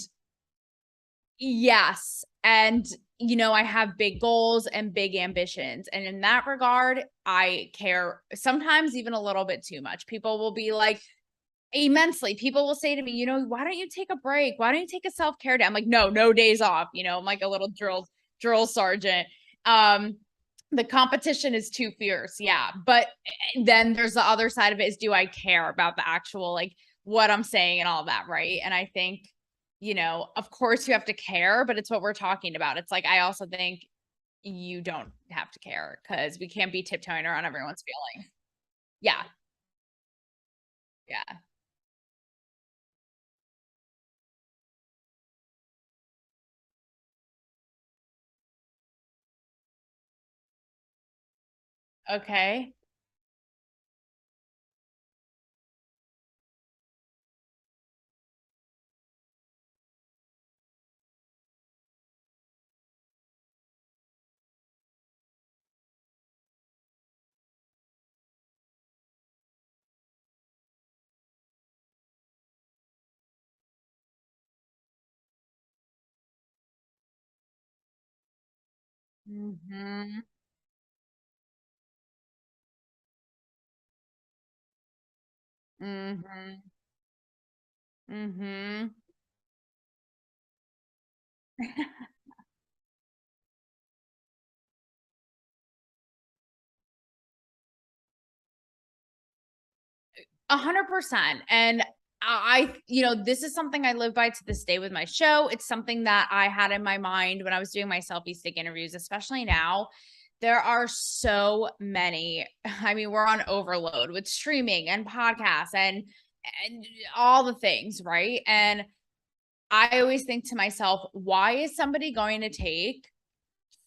[SPEAKER 2] yes, and I have big goals and big ambitions. And in that regard, I care sometimes even a little bit too much. People will be like, immensely. People will say to me, why don't you take a break? Why don't you take a self-care day? I'm like, no days off. I'm like a little drill sergeant. Um, the competition is too fierce. Yeah. But then there's the other side of it is, do I care about the actual, like what I'm saying and all that? Right. And I think, of course you have to care, but it's what we're talking about. It's like, I also think you don't have to care because we can't be tiptoeing around everyone's feelings. Yeah. Yeah. Okay. Mm-hmm. Mhm. Mhm. 100%. And this is something I live by to this day with my show. It's something that I had in my mind when I was doing my selfie stick interviews, especially now. There are so many. I mean, we're on overload with streaming and podcasts and all the things, right? And I always think to myself, why is somebody going to take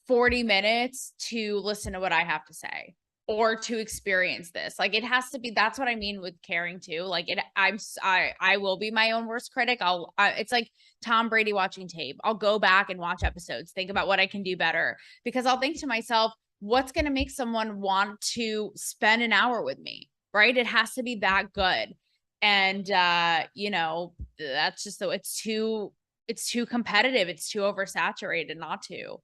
[SPEAKER 2] 40 minutes to listen to what I have to say or to experience this? Like it has to be, that's what I mean with caring too. Like I will be my own worst critic. It's like Tom Brady watching tape. I'll go back and watch episodes, think about what I can do better because I'll think to myself, what's going to make someone want to spend an hour with me? Right? It has to be that good. And that's just so it's too competitive. It's too oversaturated not to.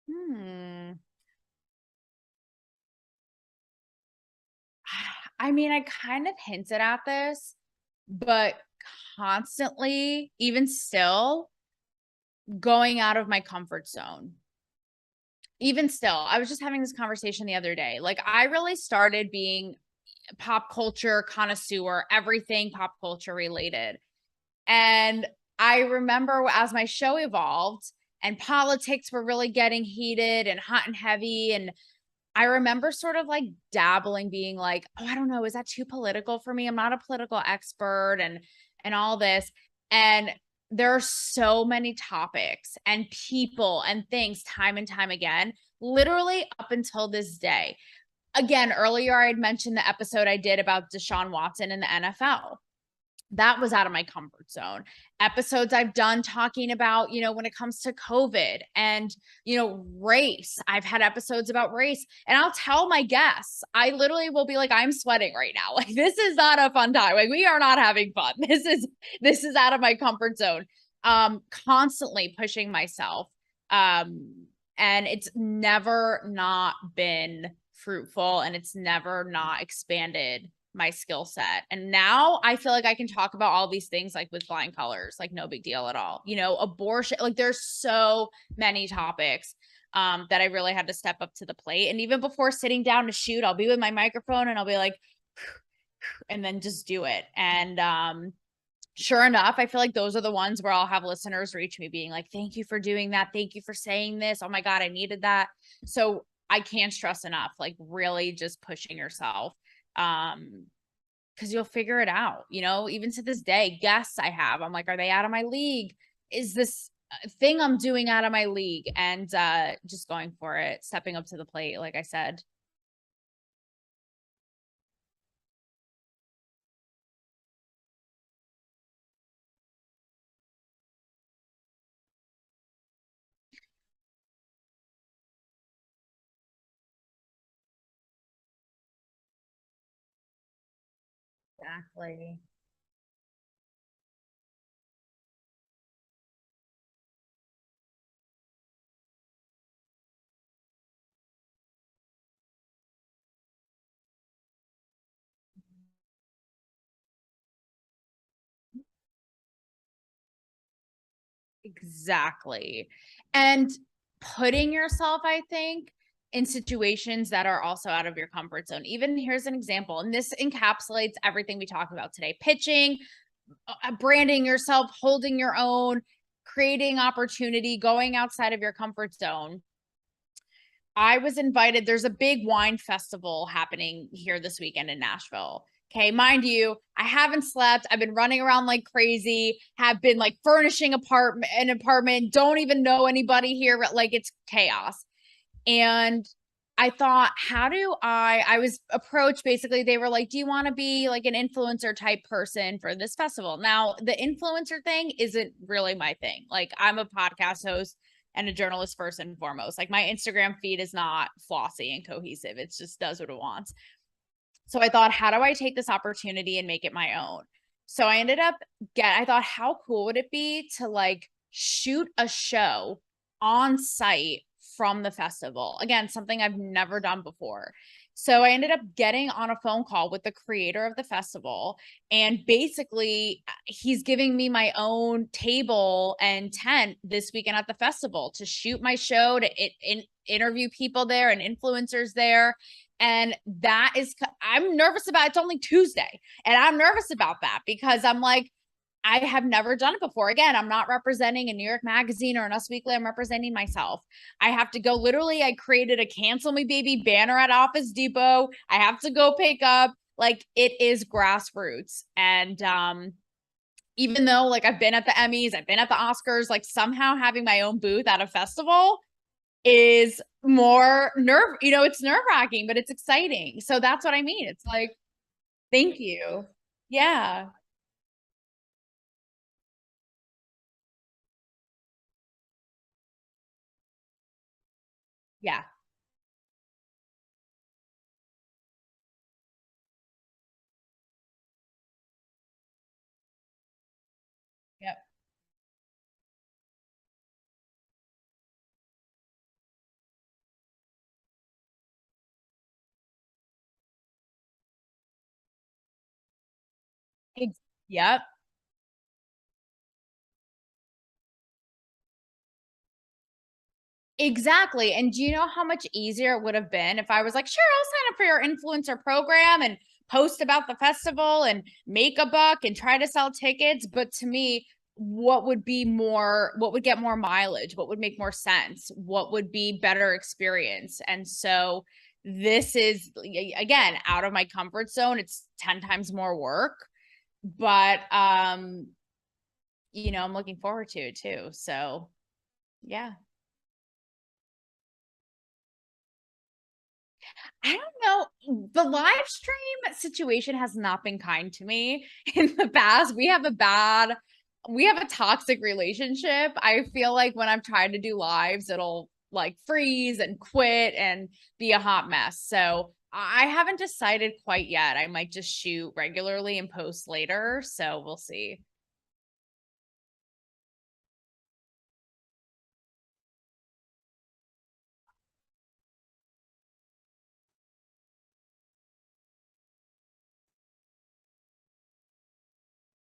[SPEAKER 2] Hmm. I mean, I kind of hinted at this, but constantly, even still, going out of my comfort zone. Even still, I was just having this conversation the other day. Like, I really started being pop culture connoisseur, everything pop culture related. And I remember as my show evolved and politics were really getting heated and hot and heavy, and I remember sort of like dabbling, being like, "Oh, I don't know, is that too political for me? I'm not a political expert and all this." And there are so many topics and people and things time and time again, literally up until this day. Again, earlier I had mentioned the episode I did about Deshaun Watson in the NFL. That was out of my comfort zone. Episodes I've done talking about, when it comes to COVID and, race. I've had episodes about race and I'll tell my guests, I literally will be like, I'm sweating right now. Like, this is not a fun time. Like, we are not having fun. This is out of my comfort zone. Constantly pushing myself. And it's never not been fruitful and it's never not expanded my skill set. And now I feel like I can talk about all these things like with flying colors, like no big deal at all. You know, abortion, like there's so many topics that I really had to step up to the plate. And even before sitting down to shoot, I'll be with my microphone and I'll be like, and then just do it. And sure enough, I feel like those are the ones where I'll have listeners reach me being like, thank you for doing that. Thank you for saying this. Oh my God, I needed that. So I can't stress enough, like really just pushing yourself. Because you'll figure it out, you know, even to this day, guests I have, I'm like, are they out of my league? Is this thing I'm doing out of my league? And just going for it, stepping up to the plate, like I said. Exactly. Exactly. And putting yourself, I think, in situations that are also out of your comfort zone. Even here's an example, and this encapsulates everything we talked about today: pitching, branding yourself, holding your own, creating opportunity, going outside of your comfort zone. I was invited. There's a big wine festival happening here this weekend in Nashville. Okay, mind you, I haven't slept. I've been running around like crazy, have been like furnishing an apartment, don't even know anybody here, like it's chaos. And I thought, how do I was approached basically, they were like, do you want to be like an influencer type person for this festival? Now, the influencer thing isn't really my thing. Like, I'm a podcast host and a journalist first and foremost. Like, my Instagram feed is not flossy and cohesive, it just does what it wants. So I thought, how do I take this opportunity and make it my own? So I ended up I thought, how cool would it be to like shoot a show on site from the festival? Again, something I've never done before. So I ended up getting on a phone call with the creator of the festival. And basically, he's giving me my own table and tent this weekend at the festival to shoot my show, to interview people there and influencers there. And that is, I'm nervous about, it's only Tuesday. And I'm nervous about that because I'm like, I have never done it before. Again, I'm not representing a New York Magazine or an Us Weekly. I'm representing myself. I have to go, literally, I created a Cancel Me Baby banner at Office Depot. I have to go pick up. Like, it is grassroots. And even though like I've been at the Emmys, I've been at the Oscars, like somehow having my own booth at a festival is more it's nerve-wracking, but it's exciting. So that's what I mean. It's like, thank you. Yeah. Yeah. Yep. Yep. Exactly. And do you know how much easier it would have been if I was like, sure, I'll sign up for your influencer program and post about the festival and make a buck and try to sell tickets? But to me, what would get more mileage? What would make more sense? What would be better experience? And so this is, again, out of my comfort zone. It's 10 times more work, but I'm looking forward to it too. So yeah. I don't know. The live stream situation has not been kind to me in the past. We have a toxic relationship. I feel like when I'm trying to do lives, it'll like freeze and quit and be a hot mess. So I haven't decided quite yet. I might just shoot regularly and post later. So we'll see.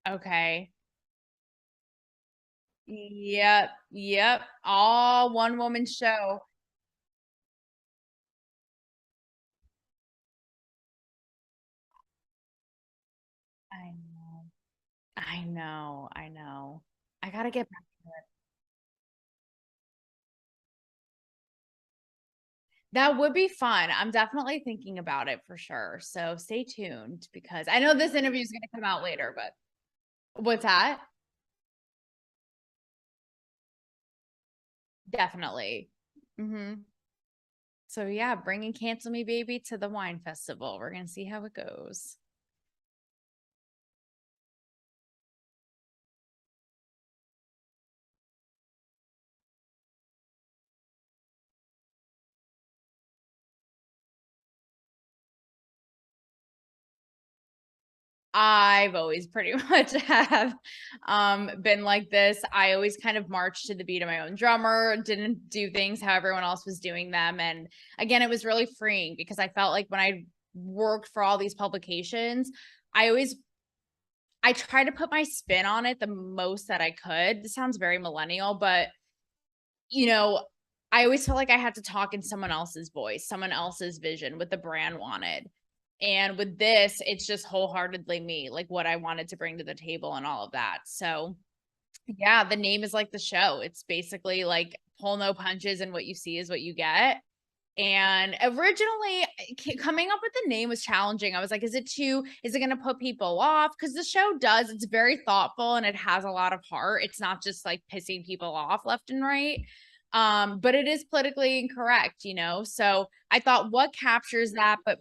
[SPEAKER 2] Okay. Yep. Yep. All one woman show. I know. I know. I know. I gotta get back to it. That would be fun. I'm definitely thinking about it for sure. So stay tuned because I know this interview is going to come out later, but what's that? Definitely. Hmm. So yeah, bringing Cancel Me Baby to the wine festival. We're going to see how it goes. I've always pretty much have been like this. I always kind of marched to the beat of my own drummer, didn't do things how everyone else was doing them. And again, it was really freeing because I felt like when I worked for all these publications, I always I try to put my spin on it the most that I could. This sounds very millennial, but you know, I always felt like I had to talk in someone else's voice, someone else's vision, what the brand wanted. And with this, it's just wholeheartedly me, like what I wanted to bring to the table and all of that. So, yeah, the name is like the show. It's basically like pull no punches, and what you see is what you get. And originally, coming up with the name was challenging. I was like, is it going to put people off? Because the show does, it's very thoughtful and it has a lot of heart. It's not just like pissing people off left and right. But it is politically incorrect, you know? So I thought, what captures that? But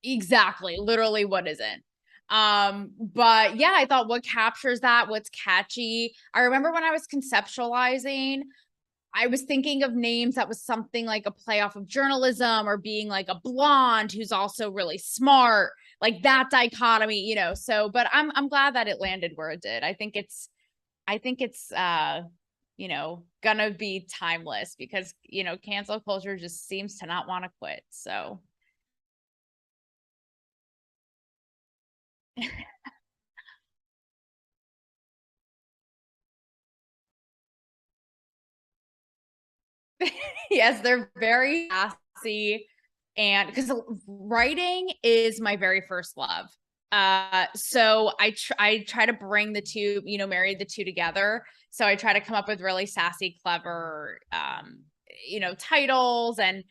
[SPEAKER 2] exactly, literally, what isn't? But yeah, I thought, what captures that? What's catchy? I remember when I was conceptualizing, I was thinking of names that was something like a play off of journalism or being like a blonde who's also really smart, like that dichotomy, you know. So, but I'm glad that it landed where it did. I think it's you know, gonna be timeless because, you know, cancel culture just seems to not want to quit. So, yes, they're very sassy, and because writing is my very first love. So I try to bring the two, you know, marry the two together. So I try to come up with really sassy, clever, you know, titles and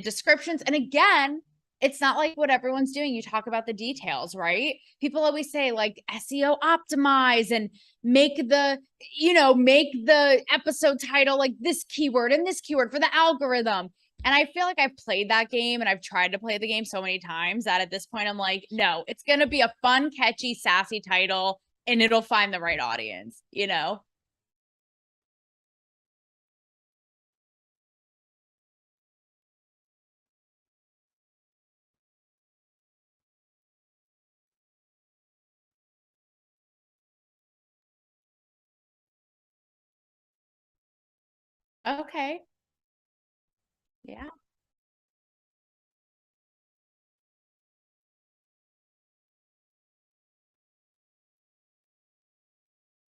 [SPEAKER 2] descriptions. And again, it's not like what everyone's doing. You talk about the details, right? People always say like SEO optimize and make the, you know, make the episode title like this keyword and this keyword for the algorithm. And I feel like I've played that game and I've tried to play the game so many times that at this point I'm like, no, it's going to be a fun, catchy, sassy title and it'll find the right audience, you know? Okay. Yeah.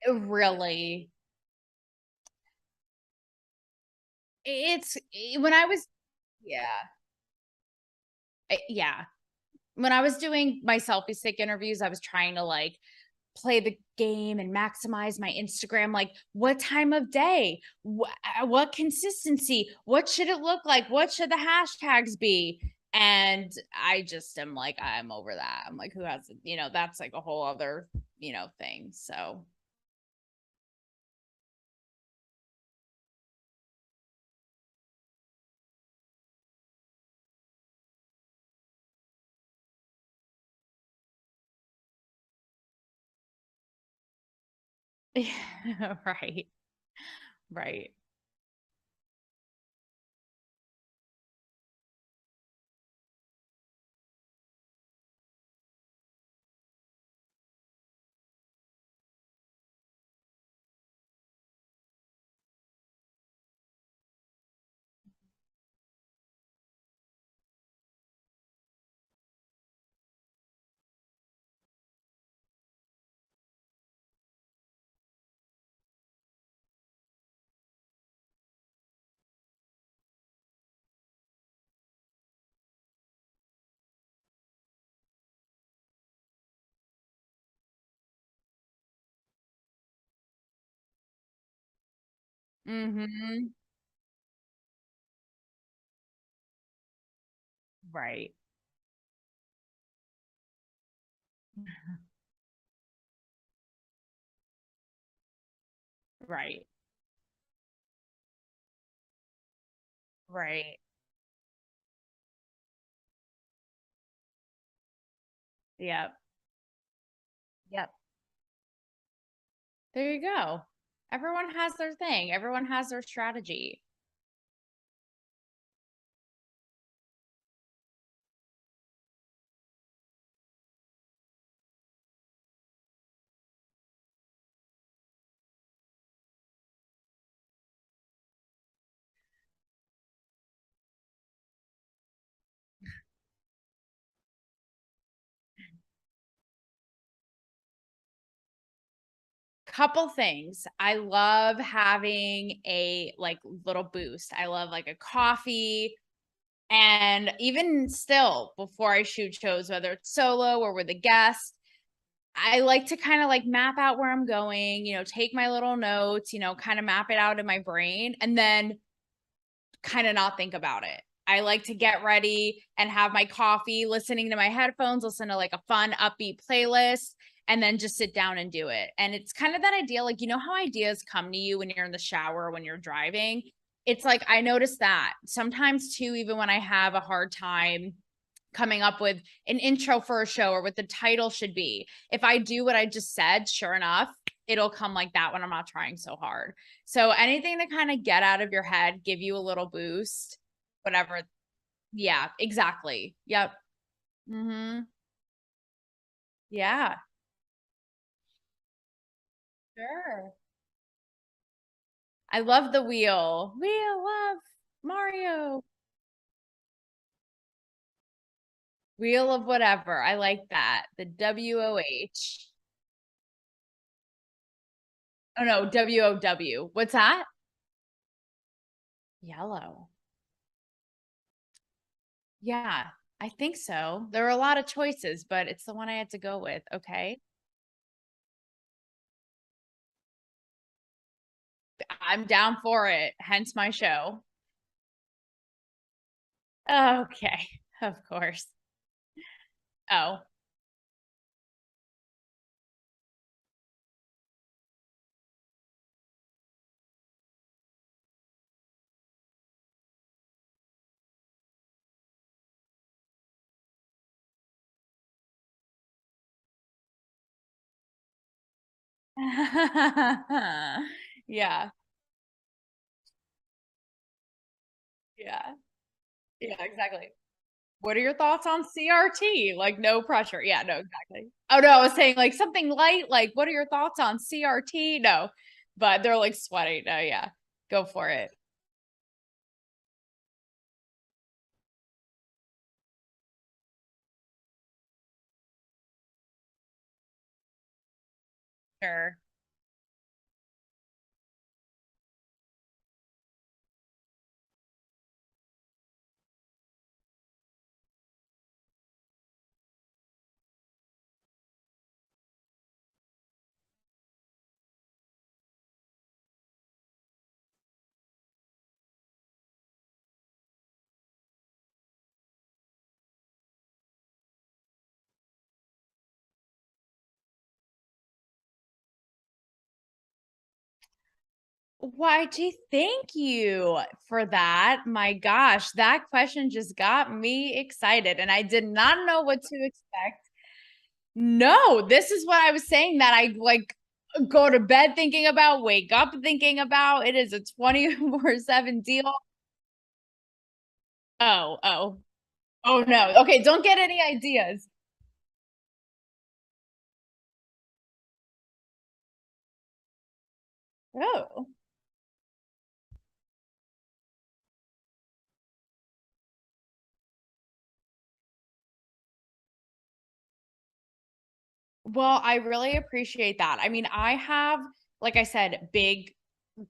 [SPEAKER 2] Really. It's when I was, yeah. Yeah. When I was doing my selfie stick interviews, I was trying to like play the game and maximize my Instagram. Like, what time of day? What consistency? What should it look like? What should the hashtags be? And I just am like, I'm over that. I'm like, who has, you know, that's like a whole other, you know, thing. So, right, right. Mm-hmm. Right. Right. Right. Yep. Yep. There you go. Everyone has their thing. Everyone has their strategy. Couple things. I love having a like little boost. I love like a coffee. And even still, before I shoot shows, whether it's solo or with a guest, I like to kind of like map out where I'm going, take my little notes, kind of map it out in my brain and then kind of not think about it. I like to get ready and have my coffee, listening to my headphones, listen to like a fun, upbeat playlist, and then just sit down and do it. And it's kind of that idea, like, how ideas come to you when you're in the shower, when you're driving. It's like, I notice that sometimes too, even when I have a hard time coming up with an intro for a show or what the title should be. If I do what I just said, sure enough, it'll come like that when I'm not trying so hard. So anything to kind of get out of your head, give you a little boost, whatever. Yeah, exactly. Yep. Mm-hmm. Yeah. Sure. I love the wheel. Wheel of Mario. Wheel of whatever. I like that. The WOH. Oh no, WOW. What's that? Yellow. Yeah, I think so. There were a lot of choices, but it's the one I had to go with. Okay. I'm down for it. Hence my show. Okay. Of course. Oh. Yeah. Yeah. Yeah, exactly. What are your thoughts on CRT? Like, no pressure. Yeah, no, exactly. Oh, no, I was saying like something light, like, what are your thoughts on CRT? No, but they're like sweaty. No, yeah, go for it. Sure. Why, gee, thank you for that. My gosh, that question just got me excited, and I did not know what to expect. No, this is what I was saying that I like go to bed thinking about, wake up thinking about. It is a 24/7 deal. Oh, oh, oh no. Okay, don't get any ideas. Oh. Well, I really appreciate that. I mean, I have, like I said, big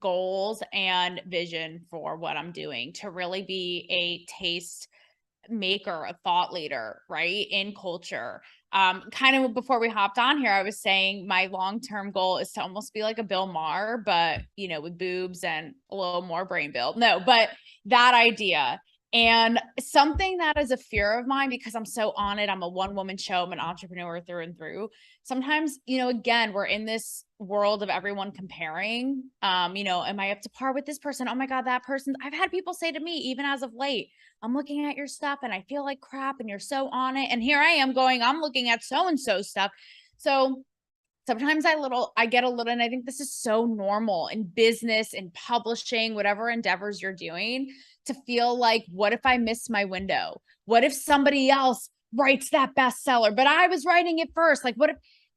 [SPEAKER 2] goals and vision for what I'm doing to really be a taste maker, a thought leader, right? In culture. kind of before we hopped on here, I was saying my long-term goal is to almost be like a Bill Maher, but with boobs and a little more brain build. No, but that idea. And something that is a fear of mine because I'm so on it. I'm a one-woman show. I'm an entrepreneur through and through. Sometimes, again, we're in this world of everyone comparing. Am I up to par with this person? Oh my God, that person. I've had people say to me, even as of late, I'm looking at your stuff and I feel like crap and you're so on it. And here I am going, I'm looking at so-and-so stuff. So sometimes I get a little, and I think this is so normal in business and publishing, whatever endeavors you're doing, to feel like, what if I miss my window? What if somebody else writes that bestseller, but I was writing it first? Like, what if,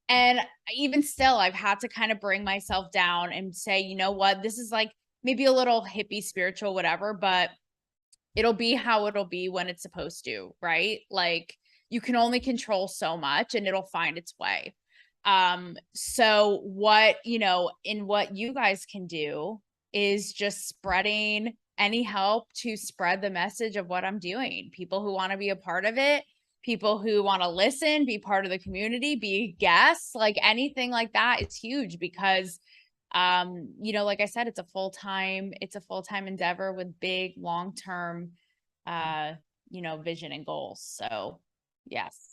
[SPEAKER 2] and even still, I've had to kind of bring myself down and say, you know what, this is like maybe a little hippie spiritual, whatever, but it'll be how it'll be when it's supposed to, right? Like you can only control so much and it'll find its way. So what, in what you guys can do is just spreading any help to spread the message of what I'm doing. People who want to be a part of it, people who want to listen, be part of the community, be guests, like anything like that is huge because like I said, it's a full-time endeavor with big long-term vision and goals. So yes.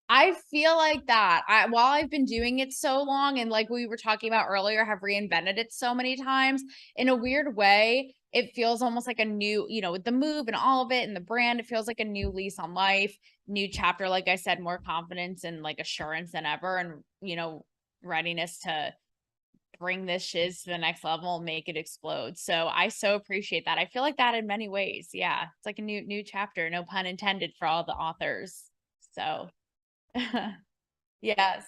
[SPEAKER 2] I feel like that. While I've been doing it so long and like we were talking about earlier, have reinvented it so many times in a weird way, it feels almost like a new, with the move and all of it and the brand, it feels like a new lease on life, new chapter. Like I said, more confidence and like assurance than ever and, readiness to bring this shiz to the next level and make it explode. So I so appreciate that. I feel like that in many ways. Yeah. It's like a new chapter, no pun intended for all the authors. So yes.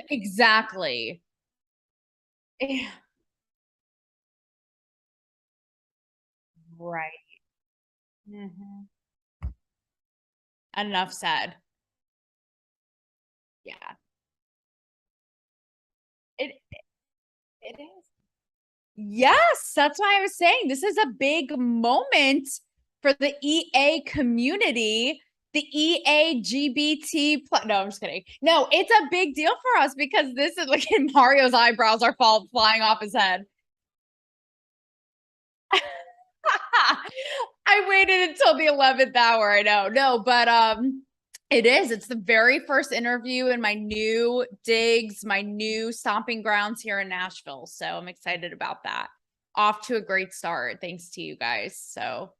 [SPEAKER 2] Exactly. Yeah. Right. Mhm. Enough said. Yeah. It it is. Yes, that's why I was saying this is a big moment for the EA community, the EAGBT plus. No, I'm just kidding. No, it's a big deal for us because this is like Mario's eyebrows are flying off his head. I waited until the 11th hour. I know. No, but it is. It's the very first interview in my new digs, my new stomping grounds here in Nashville. So I'm excited about that. Off to a great start, thanks to you guys. So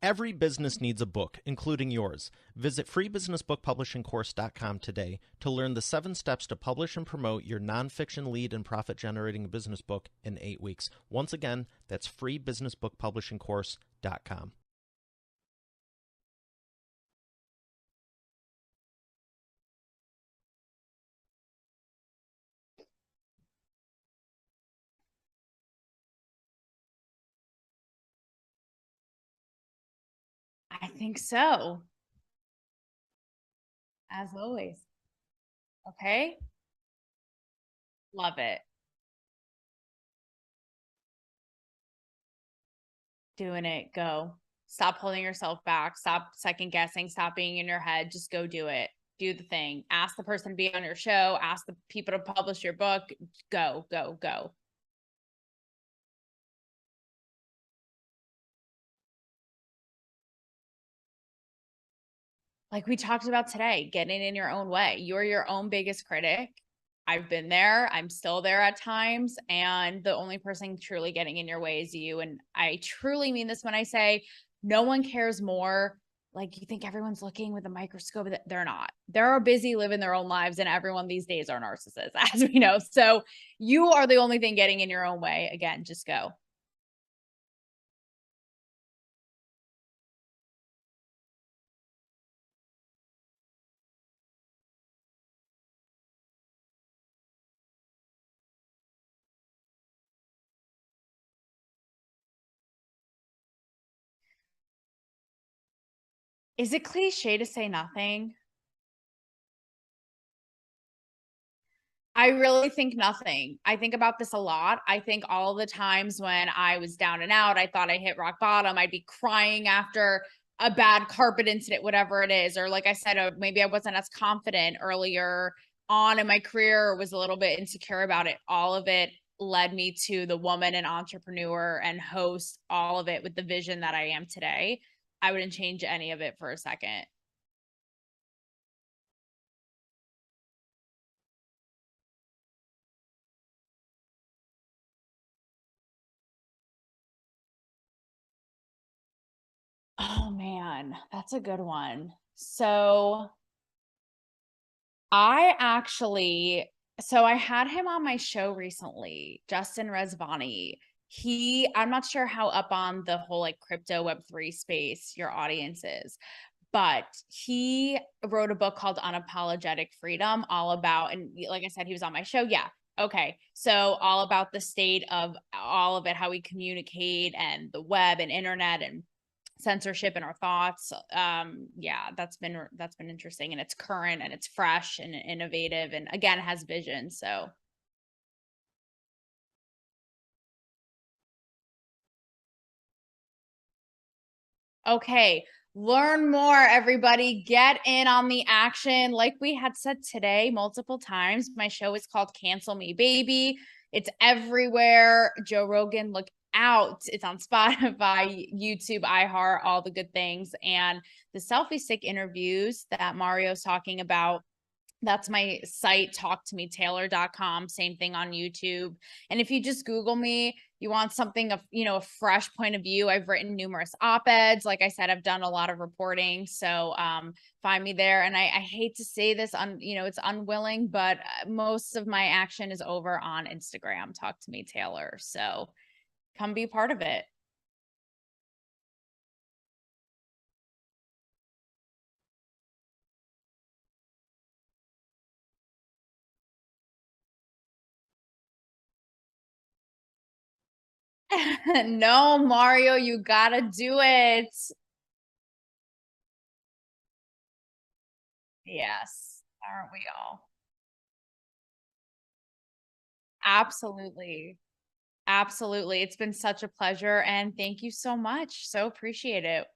[SPEAKER 1] Every business needs a book, including yours. Visit freebusinessbookpublishingcourse.com today to learn the 7 steps to publish and promote your nonfiction lead and profit generating business book in 8 weeks. Once again, that's freebusinessbookpublishingcourse.com.
[SPEAKER 2] I think so, as always. Okay. Love it. Doing it. Go. Stop holding yourself back. Stop second guessing. Stop being in your head. Just go do it. Do the thing. Ask the person to be on your show. Ask the people to publish your book. Go, go, go. Like we talked about today, getting in your own way. You're your own biggest critic. I've been there. I'm still there at times. And the only person truly getting in your way is you. And I truly mean this when I say no one cares more. Like you think everyone's looking with a microscope, they're not. They're busy living their own lives, and everyone these days are narcissists, as we know. So you are the only thing getting in your own way. Again, just go. Is it cliche to say nothing? I really think nothing. I think about this a lot. I think all the times when I was down and out, I thought I hit rock bottom, I'd be crying after a bad carpet incident, whatever it is. Or like I said, maybe I wasn't as confident earlier on in my career or was a little bit insecure about it. All of it led me to the woman and entrepreneur and host, all of it with the vision that I am today. I wouldn't change any of it for a second. Oh man, that's a good one. So I actually so I had him on my show recently, Justin Rezvani. I'm not sure how up on the whole like crypto web3 space your audience is, but he wrote a book called Unapologetic Freedom, all about, and like I said, he was on my show. Yeah. Okay. So all about the state of all of it, how we communicate and the web and internet and censorship in our thoughts. Yeah, that's been interesting, and it's current and it's fresh and innovative, and again has vision. So okay, learn more, everybody. Get in on the action. Like we had said today multiple times, my show is called Cancel Me Baby. It's everywhere. Joe Rogan, look out. It's on Spotify, YouTube, iHeart, all the good things. And the selfie stick interviews that Mario's talking about, that's my site, talktometaylor.com. Same thing on YouTube. And if you just Google me, you want something of, a fresh point of view. I've written numerous op-eds. Like I said, I've done a lot of reporting. So find me there. And I hate to say this it's unwilling, but most of my action is over on Instagram, Talk to Me Taylor. So come be part of it. No, Mario, you gotta do it. Yes. Aren't we all? Absolutely. Absolutely. It's been such a pleasure. And thank you so much. So appreciate it.